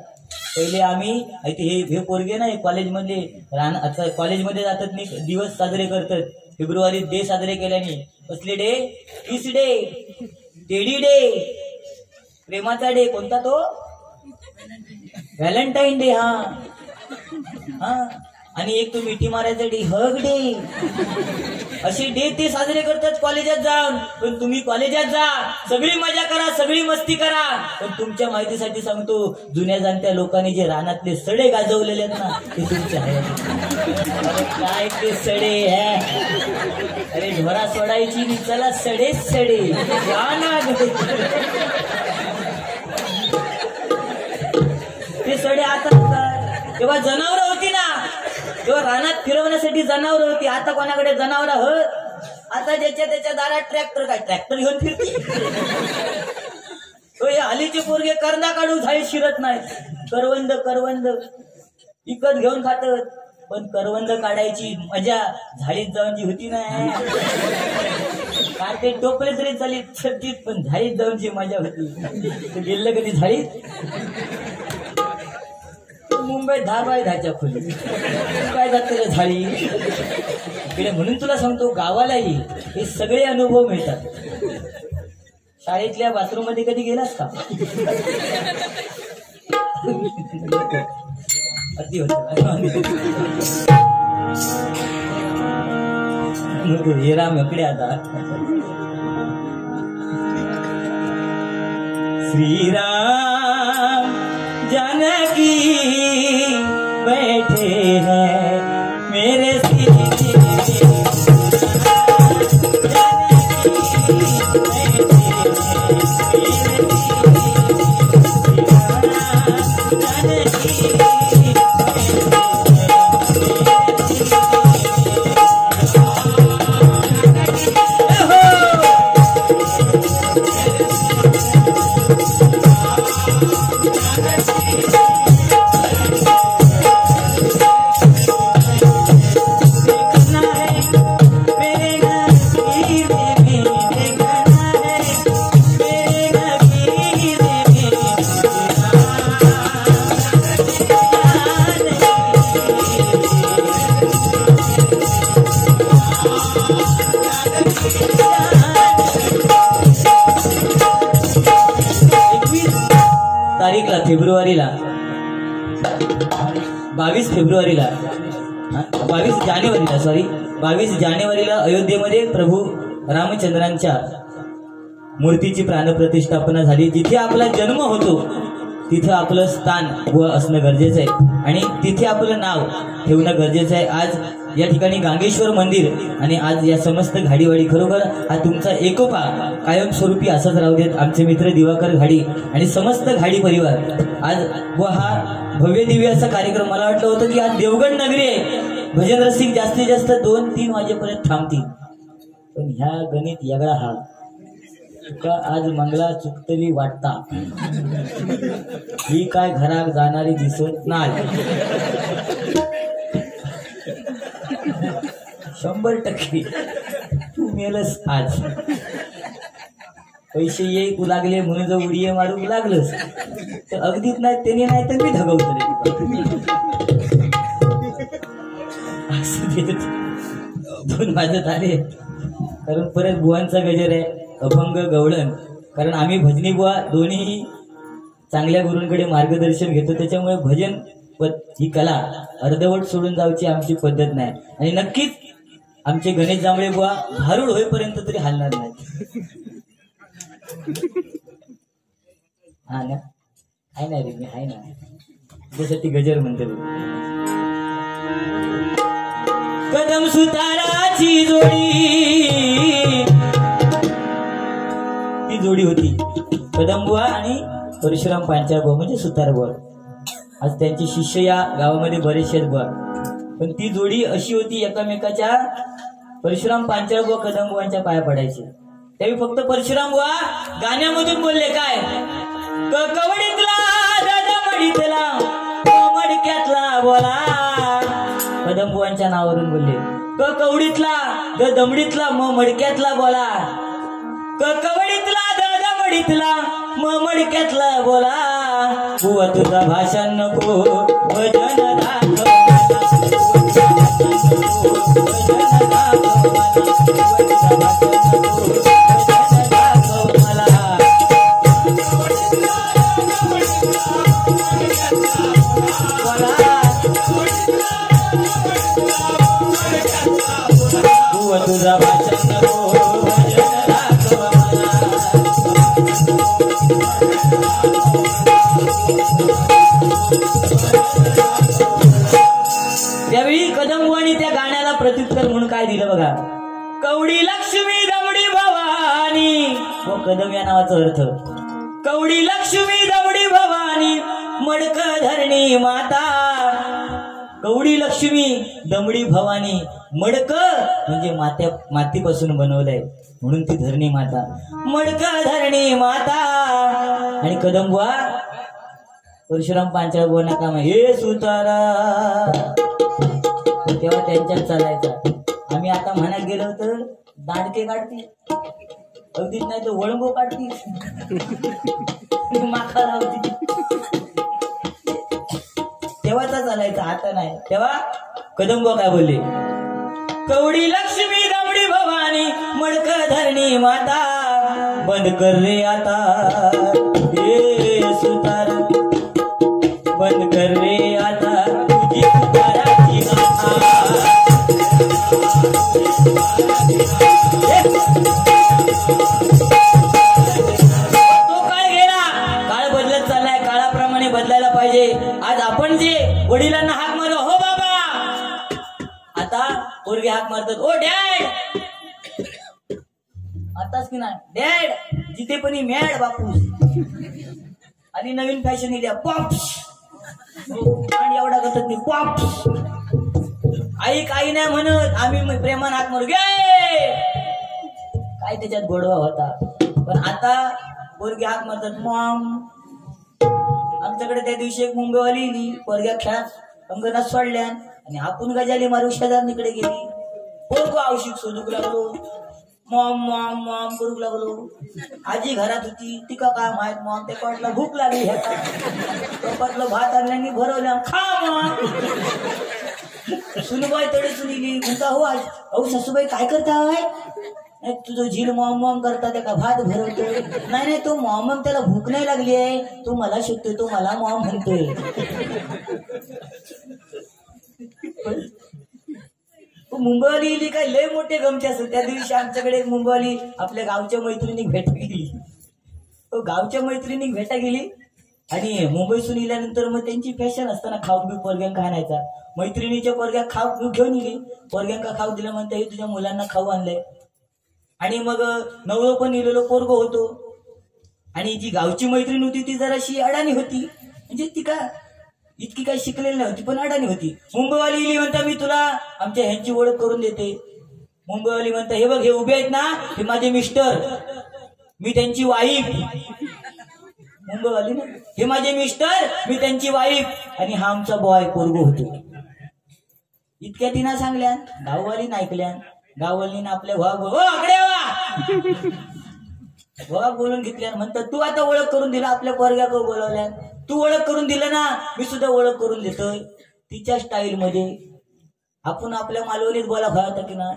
Speaker 1: पहिले आम्ही हे पोरगे ना कॉलेजमधले आता कॉलेजमध्ये जातात नाही, दिवस साजरे करतात. फेब्रुवारी डे साजरे केल्याने. कसले day, peace day, teddy day, प्रेमाचा डे, कोणता तो व्हॅलेंटाईन डे. हा आणि एक तो मिठी मारायचा डे, हग डे. असे डे ते साजरे करतात कॉलेजात जाऊन. पण तुम्ही कॉलेजात जा, सगळी मजा करा, सगळी मस्ती करा. पण तुमच्या माहितीसाठी सांगतो, जुन्या जाणत्या लोकांनी जे रानातले सडे गाजवलेले आहेत ना, ते तुमचे आहेत. अरे काय ते सडे है, अरे ढोरा सोडायची नि चला सडे सडे ते सडे. आता तेव्हा जनावरं होती ना, तेव्हा रानात फिरवण्यासाठी जनावरं होती. आता कोणाकडे जनावरं होत? आता ज्याच्या त्याच्या दारात ट्रॅक्टर, काय ट्रॅक्टर घेऊन फिरते. तो हे हल्लीचे पोरगे करंदा काढून झाडी शिरत नाही. करवंद करवंद विकत घेऊन खातात. पण करवंद काढायची मजा झाडीत जाऊन जी होती ना, काय ते टोपले तरी चालीत छत्तीत, पण झाडीत जाऊन जी मजा होती. गेलं कधी झाडीत? मुंबईत 10x10च्या खोली काय जाते झाडी इकडे. म्हणून तुला सांगतो, गावालाही हे सगळे अनुभव मिळतात. शाळेतल्या बाथरूम मध्ये कधी गेलास का? अति होत हेरा मकडे. आता श्रीराम जानकी बैठे हैं मेरे सीने फेब्रुवारीला 22 जानेवारीला अयोध्येमध्ये प्रभू रामचंद्रांच्या मूर्तीची प्राणप्रतिष्ठापना झाली. जिथे आपला जन्म होतो तिथे आपलं स्थान असणं गरजेचं आहे आणि तिथे आपलं नाव ठेवणं गरजेचं आहे. आज या ठिकाणी गांगेश्वर मंदिर आणि आज या समस्त घाडीवाडी, खरोखर हा तुमचा एकोपा कायमस्वरूपी असाच राहू देत. आमचे मित्र दिवाकर घाडी आणि समस्त घाडी परिवार आज हा भव्य दिव्य असा कार्यक्रम. मला वाटलं होतं की आज देवगड नगरी आहे, भजन रसिक जास्तीत जास्त 2-3 वाजेपर्यंत थांबतील. पण ह्या गणित वेगळा हा का आज मंगला चुकतली वाटता, ही काय घरात जाणारी दिसत नाही. 100% तू मेलस आज. पैसे ये तू लागले म्हणून जर उडी मारू लागलंस तर अगदीच नाही, त्याने नाही तर मी धगवतो रे. 2 वाजत आले कारण परत बुवांचा गजर आहे, अभंग गवळण. कारण आम्ही भजनी बुवा दोन्ही चांगल्या गुरूंकडे मार्गदर्शन घेतो, त्याच्यामुळे भजन ही कला अर्धवट सोडून जायची आमची पद्धत नाही. आणि नक्कीच आमचे गणेश जांभळे बुवा भारूड होईपर्यंत तरी हलणार नाही. हा ना, आहे ना रे, मी आहे ना, त्यासाठी गजर म्हणते. कदम सुताराची जोडी होती, कदमबुवा आणि परशुराम पांचाळबुवा म्हणजे सुतारबुवा. आज त्यांचे शिष्य या गावामध्ये बरेचसे आहेत बुवा, पण ती जोडी अशी होती, एकामेकाच्या परशुराम पांचाळबुवा कदमबुवांच्या पाया पडायचे. त्यावेळी फक्त परशुराम बुवा गाण्यामधून बोलले काय, कवडीतला दमडीतला मडक्यातला बोला. कदमबुवांच्या नावावरून बोलले, कवडीतला दमडीतला मडक्यातला बोला, कवडीतला दमडीतला मडक्यातला बोला. बुवा तुझा भाषण नको भजन दाखव, तुझा कवडी लक्ष्मी दमडी भवानी व कदम या नावाचा अर्थ कवडी लक्ष्मी दमडी भवानी मडक धरणी माता. कवडी लक्ष्मी दमडी भवानी मडक म्हणजे मातीपासून बनवलंय म्हणून ती धरणी माता. मडक धरणी माता. आणि कदम बुवा परशुराम पांचाळ बुवा काम हे सुतारा तेव्हा त्यांच्यात चालायचा. आम्ही आता म्हणायला गेलो तर दांडके काढतील अगदीच नाही तर वळंबो काढतील माखा लावतील तेव्हाचा चालायचा आता नाही. तेव्हा कदम बुवा काय बोलले कवडी लक्ष्मी दमडी भवानी मडक धरणी माता. बंद कर रे आता हे सुतार बंद कर रे आता तुझी सुताराची गाथा. तो काळ गेला काळ बदलत चाललाय काळाप्रमाणे बदलायला पाहिजे. आज आपण जे वडिलांना हाक मारलो हो बाबा आता पोरगे हाक मारतात ओ डॅड आताच की नाही डॅड जिथे पण मॅड बापू. आणि नवीन फॅशन येते पॉप्स आणि एवढा करत नाही पॉप्स. आई काही नाही म्हणत आम्ही प्रेमान हाक मारू गे काय त्याच्यात गोडवा होता. पण आता पोरगे हाक मारतात मॉम. आमच्याकडे त्या दिवशी एक मुंबईवाली पोरग्या खेळात अंगणात सोडल्या आणि आपण गजाली मारू शेजारणीकडे गेली. पोरगो आवश्यक शोधूक लागलो मॉम मॉम मॉम करूक लागलो. आजी घरात होती तिका काय माहित मॉम ते पाटला भूक लागली ह्याचा पाटलं भात आणल्याने भरवल्या खा मॉम. सुनबाई तडे सुनीली म्हणता हो आज अहो सासूबाई काय करताय तुझं झील मॉम मॉम करता त्या का भात भरवतोय. नाही नाही तो मॉम त्याला भूक नाही लागली आहे तो मला शिकतोय तो मला मॉम म्हणतोय. मुंबईवाली गेली काय लय मोठे गमचे असत. त्या दिवशी आमच्याकडे एक मुंबईवाली आपल्या गावच्या मैत्रिणी भेटा गेली. तो गावच्या मैत्रिणी भेटा गेली आणि मुंबईतून इल्यानंतर मग त्यांची फॅशन असताना खाऊ बी पोरग्यांका आणायचा. मैत्रिणीच्या पोरग्या खाऊ घेऊन गेली पोरग्यांका खाऊ दिलं म्हणता हे तुझ्या मुलांना खाऊ आणलंय. आणि मग नवळं पण इलेलो पोरगो होतो. आणि जी गावची मैत्रीण होती ती जराशी अडाणी होती म्हणजे ती का इतकी काही शिकलेली नव्हती पण अडाणी होती. मुंबईवाली इली म्हणता मी तुला आमच्या ह्यांची ओळख करून देते. मुंबईवाली म्हणता हे बघ हे उभे आहेत ना हे माझे मिस्टर मी त्यांची वाईफ. मुंबईवाली ना हे माझे मिस्टर मी त्यांची वाईफ आणि हा आमचा बॉय पोरगो होतो. इतक्या तिना सांगल्या गाववालीनं ऐकल्या. गाववालीनं आपल्या भाग बोलून घेतल्या. म्हणतात तू आता ओळख करून दिला आपल्या पोरग्याक बोलावल्या तू ओळख करून दिलं ना मी सुद्धा ओळख करून देतोय तिच्या स्टाईल मध्ये. आपण आपल्या मालवणीत बोला होता की ना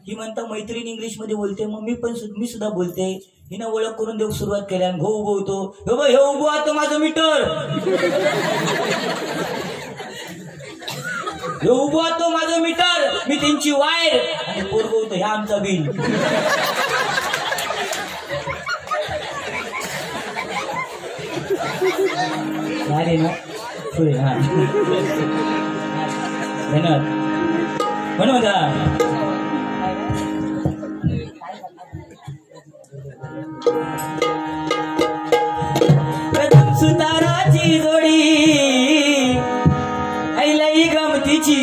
Speaker 1: ही म्हणता मैत्रीण इंग्लिश मध्ये बोलते मग मी सुद्धा बोलते. हिनं ओळख करून देऊ सुरुवात केल्या घो उभो होतो हे उभो आता माझं मीटर हे उभो तो माझं मीटर मी त्यांची वायर आणि पोरगो होतो ह्या आमचा बिल. अरे ना पुढे हा धन्यवाद म्हणून कदम सुताराची जोडी ऐलाई गमतीची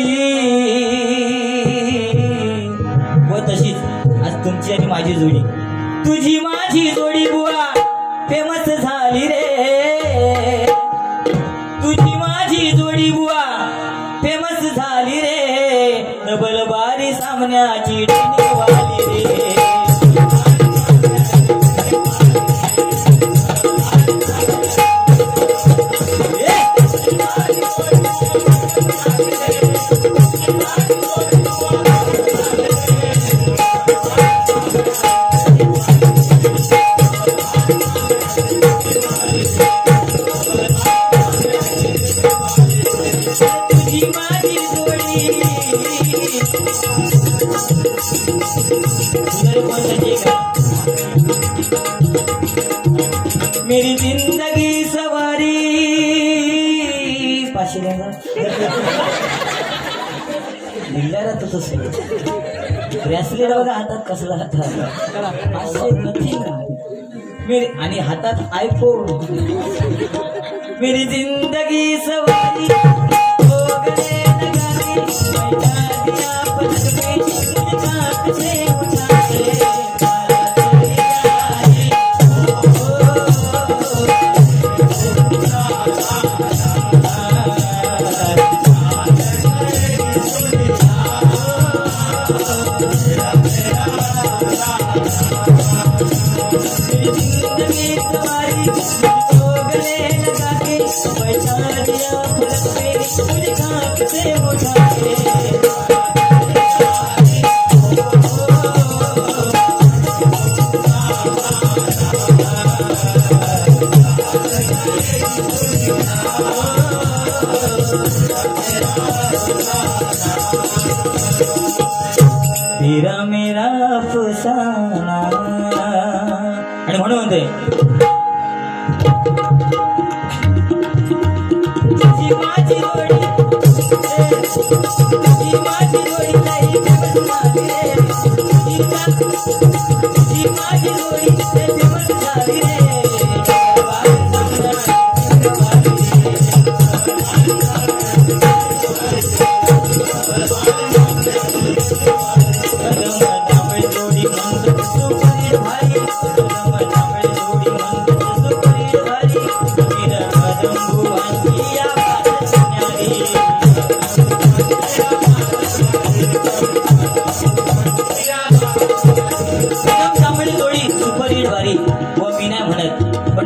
Speaker 1: व तशीच आज तुमची आणि माझी जोडी तुझी माझी जोडी बुवा फेमस झाली रे. तुझी माझी जोडी बुवा फेमस झाली रे. डबल बारी सामन्याची वाली रे. मेरी जिंदगी सवारी पाचशे दिला राहतो तसं ब्रेसलेट बघा हातात कसला आणि हातात आयफोन. मेरी जिंदगी सवारी हो गए नगारी, बैठा दिया पलक पे मुझे खाक से उठा के. तेरा मेरा अफसाना. आणि म्हणून म्हणते तुझी माझी जोडी, तुझी माझी जोडी नाही झाली रे, तुझी माझी जोडी दिवस झाली रे.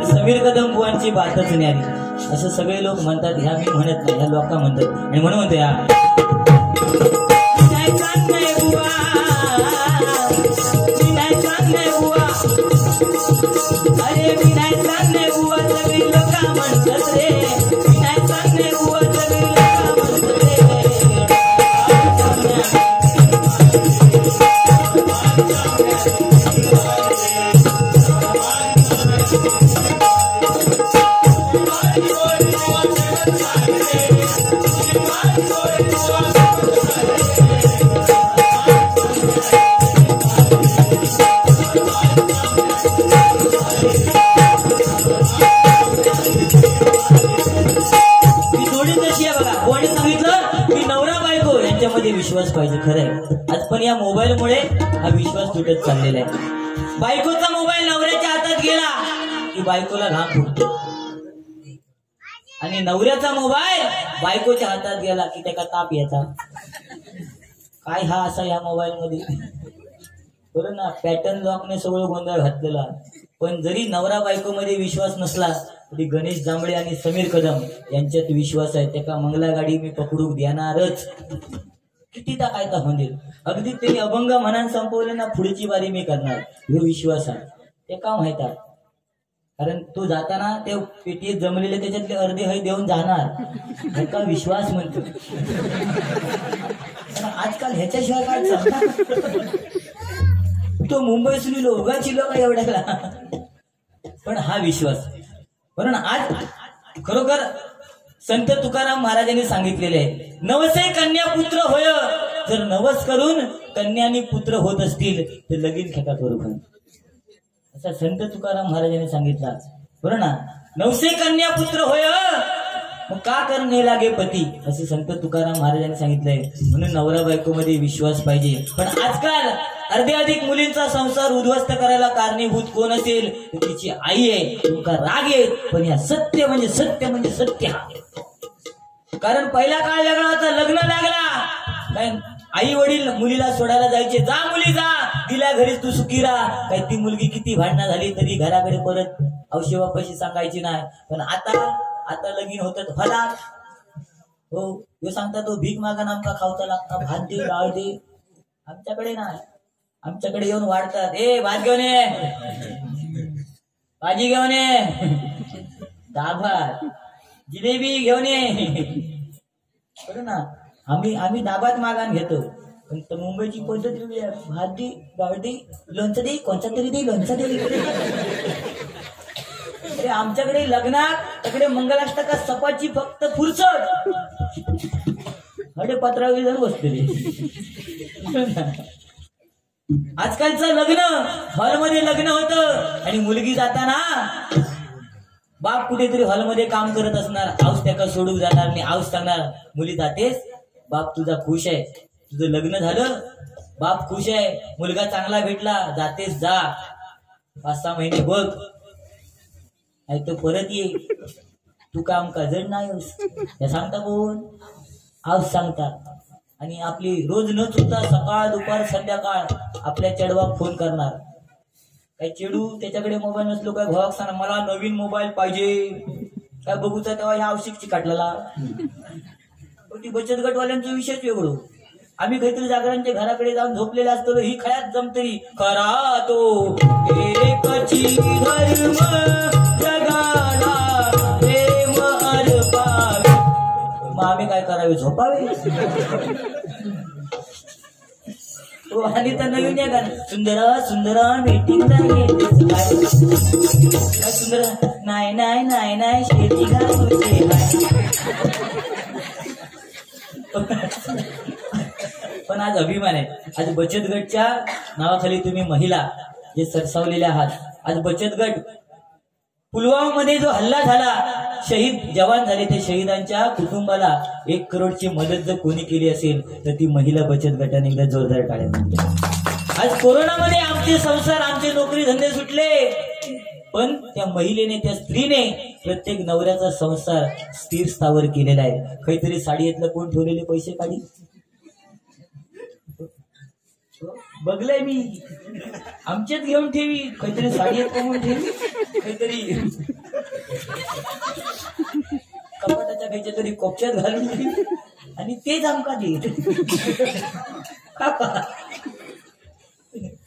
Speaker 1: समीर कदम बुवांची बातच न्यारी असं सगळे लोक म्हणतात. ह्या मी म्हणत नाही, ह्या लोक म्हणतात. आणि म्हणून म्हणते या अरे मी नाही सांगणे बुवा सगळी लोक म्हणतात रे, मी नाही सांगणे बुवा सगळी लोक म्हणतात विश्वास पाहिजे. खरंय आज पण या मोबाईल मुळे हा विश्वास तुटत चाललेला आहे. बायकोचा मोबाईल नवऱ्याच्या हातात गेला की बायकोला घाम फुटतो, आणि नवऱ्याचा मोबाईल बायकोच्या हातात गेला की त्याला ताप यायचा. काय हा असा या मोबाईल मध्ये बरं ना, पॅटर्न लॉकने सगळं गोंधळ घातलेला. पण जरी नवरा बायको मध्ये विश्वास नसला तरी गणेश जांभळे आणि समीर कदम यांच्यात विश्वास आहे. त्याका मंगला गाडी मी पकडूक देणारच. किती काय का म्हणेल, अगदी ते अभंग म्हणान संपवले ना, पुढची बारी मी करणार, हे विश्वास आहे. ते का माहित आहे, कारण तो जाताना ते पेटीत जमलेले त्याच्यातले अर्धे हय देऊन जाणार, ह्याचा विश्वास म्हणतो. आजकाल ह्याच्याशिवाय काय चालणार. तो मुंबई सुनी लोगाची लोक एवढ्याला, पण हा विश्वास. म्हणून आज खरोखर संत तुकाराम महाराजांनी सांगितलेले आहे, नवसे कन्या पुत्र होय. जर नवस करून कन्यानी पुत्र होत असतील तर लगीन खेका करू. असा संत तुकाराम महाराजांनी सांगितला. बरोबर ना, नवसे कन्या पुत्र होय मग का करणे लागे पती, असे संत तुकाराम महाराजांनी सांगितलंय. म्हणून नवरा बायको मध्ये विश्वास पाहिजे. पण आजकाल अर्ध्याधिक मुलींचा संसार उद्ध्वस्त करायला कारणीभूत कोण असेल तर तिची आई आहे. तुमका राग आहे, पण या सत्य म्हणजे सत्य म्हणजे सत्य. कारण पहिला काळ वेगळा होता, लग्न लागला काय आई वडील मुलीला सोडायला जायचे, जा मुली जा, तिला घरी तू सुखी राहा. काय ती मुलगी किती भांडणं झाली तरी घराकडे परत औषधापाशी सांगायची नाही. पण आता लगीन होतात फलाट हो, हे सांगता तो भीक मागा नामका खावचा लागता, भात दे डाळ दे. आमच्याकडे नाही, आमच्याकडे येऊन वाढतात, ए भात घेऊन ये, भाजी घेऊन ये, डाळ भात जिलेबी घेऊन ये. बरं ना, आम्ही डाबात मागान घेतो. पण मुंबईची पद्धत वेगळी आहे, भात दे डाळ दे लोणचं दे, कोणता तरी दे लोणचं दे. अरे आमच्याकडे लग्नात तिकडे मंगलाष्टका सपाची फक्त फुरसट हडे पत्रावी जण बसलेली. आजकालचं लग्न हॉलमध्ये लग्न होतं आणि मुलगी जाताना बाप कुठेतरी हॉलमध्ये काम करत असणार, आऊस त्याका सोडून जाणार आणि आऊस सांगणार मुली जातेस, बाप तुझा खुश आहे, तुझं लग्न झालं, बाप खुश आहे, मुलगा चांगला भेटला, जातेस जा, 5-6 महिने बघ, नाही तो परत ये, तू काम का जड नाही हे सांगता कोण? आऊस सांगता. आणि आपली रोज न चुकता सकाळ दुपार संध्याकाळ आपल्या चेडवाक फोन करणार. काय चेडू त्याच्याकडे मोबाईल नसलो काय भावाक सांगणार मला नवीन मोबाईल पाहिजे, काय बघूचा तेव्हा ह्या आवश्यकची काढलेला. ती बचत गटवाल्यांचा विषयच वेगळं. आम्ही काहीतरी जागरांच्या घराकडे जाऊन झोपलेले असतो, ही खयात जमतरी खरा तो एकची धर्म जगाला प्रेम अर्पावे. मग आम्ही काय करावे? झोपावे. आणि तर नवीन आहे का सुंदरा सुंदरा मीटिंग काय सुंदर नाही नाही नाही नाही शेती पण आज अभिमान आहे. आज बचत गटच्या नावाखाली तुम्ही महिला जे सरसावलेल्या आहात. आज बचत गट पुलवामामध्ये जो हल्ला झाला, शहीद जवान झाले, ते शहीदांच्या कुटुंबाला 1 करोडची मदत जर कोणी केली असेल तर ती महिला बचत गटाने एकदा जोरदार टाळ्या. आज कोरोनामध्ये आमचे संसार आमचे नोकरी धंदे सुटले, पण त्या महिलेने त्या स्त्रीने प्रत्येक नवऱ्याचा संसार स्थिर स्थावर केलेला आहे. काहीतरी साडीतलं कोण ठेवलेले पैसे काढी बघलंय मी, आमच्यात घेऊन ठेवी, काहीतरी साडीत कमवून ठेवी, काहीतरी कपाटाच्या काहीच्या तरी कोपच्यात घालून ठेवी आणि तेच आमका देत.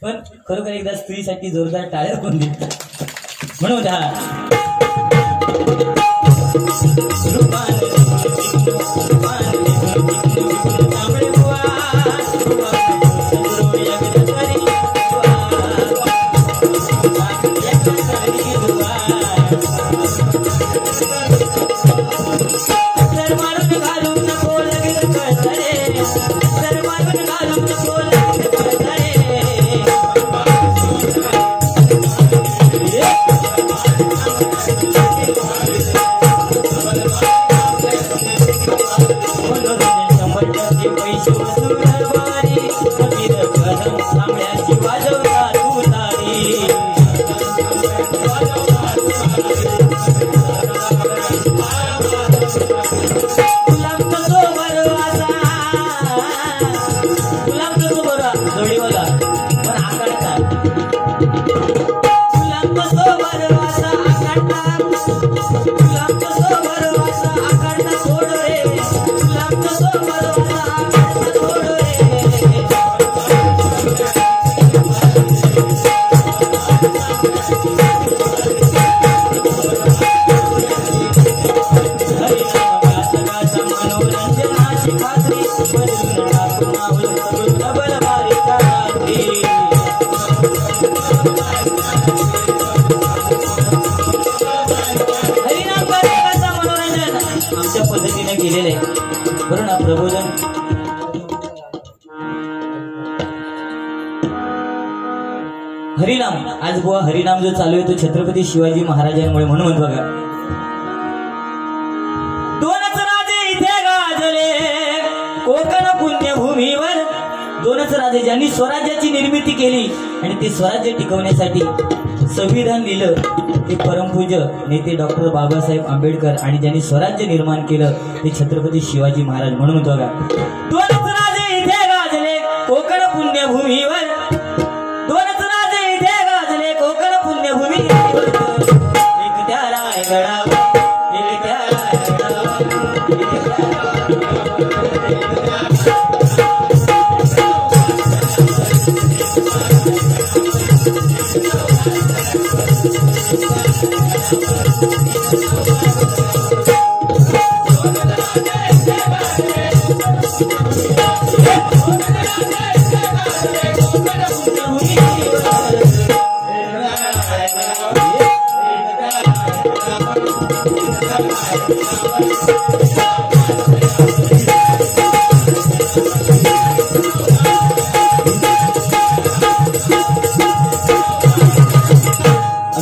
Speaker 1: पण खरोखर एकदा स्त्रीसाठी जोरदार टाळ्या होऊन देत. म्हणून हरिनाम. आज बुवा हरिनाम जो चालू आहे तो छत्रपती शिवाजी महाराजांमुळे. म्हणून बघा, 2च राजे इथे गाजले कोकण पुण्यभूमीवर. 2च राजे ज्यांनी स्वराज्याची निर्मिती केली आणि ते स्वराज्य टिकवण्यासाठी संविधान लिहिलं, ते परमपूज्य नेते डॉक्टर बाबासाहेब आंबेडकर. आणि ज्यांनी स्वराज्य निर्माण केलं ते छत्रपती शिवाजी महाराज. म्हणून बघा, 2च राजे इथे गाजले कोकण पुण्यभूमीवर. 2च राजे इथे गाजले कोकण पुण्यभूमीवर. एक त्या रायगडावर, एक त्या रायगडावर, एक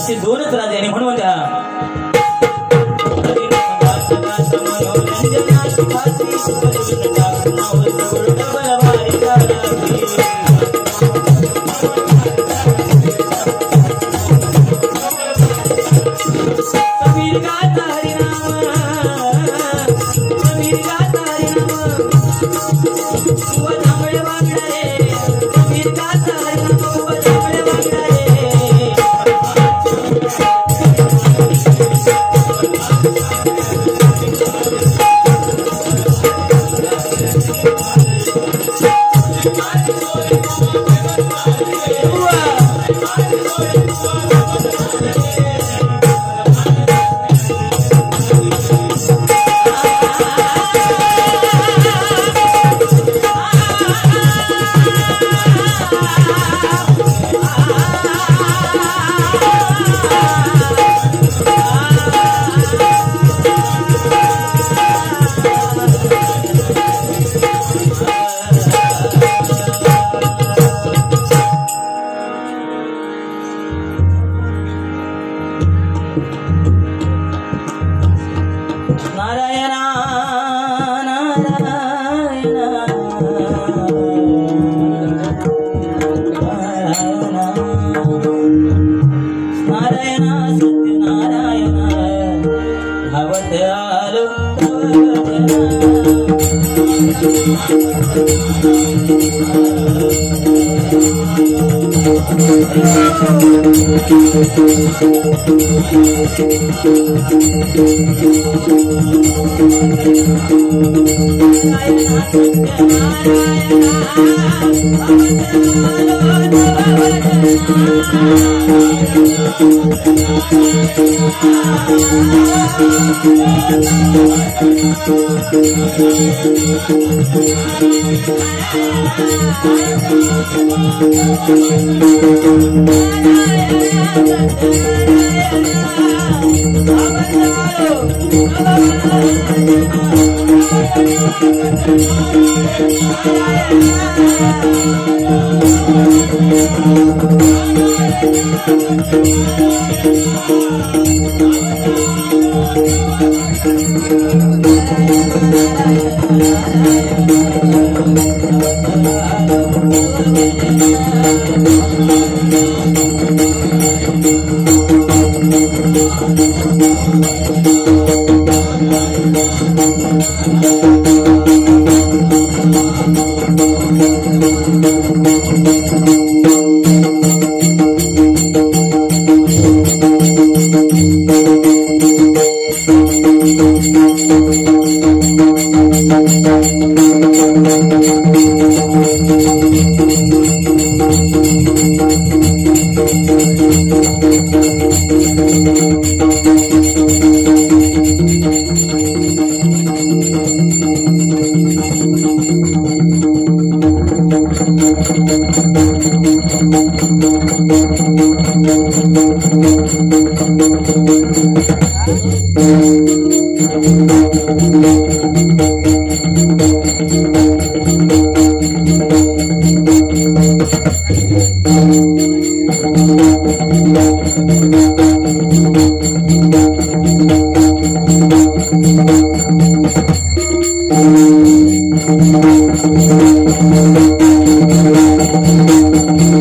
Speaker 1: असे दोनच राजे आणि म्हणून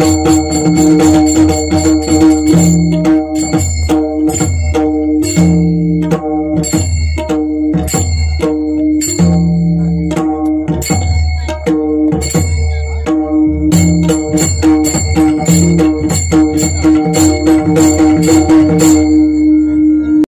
Speaker 2: Thank you.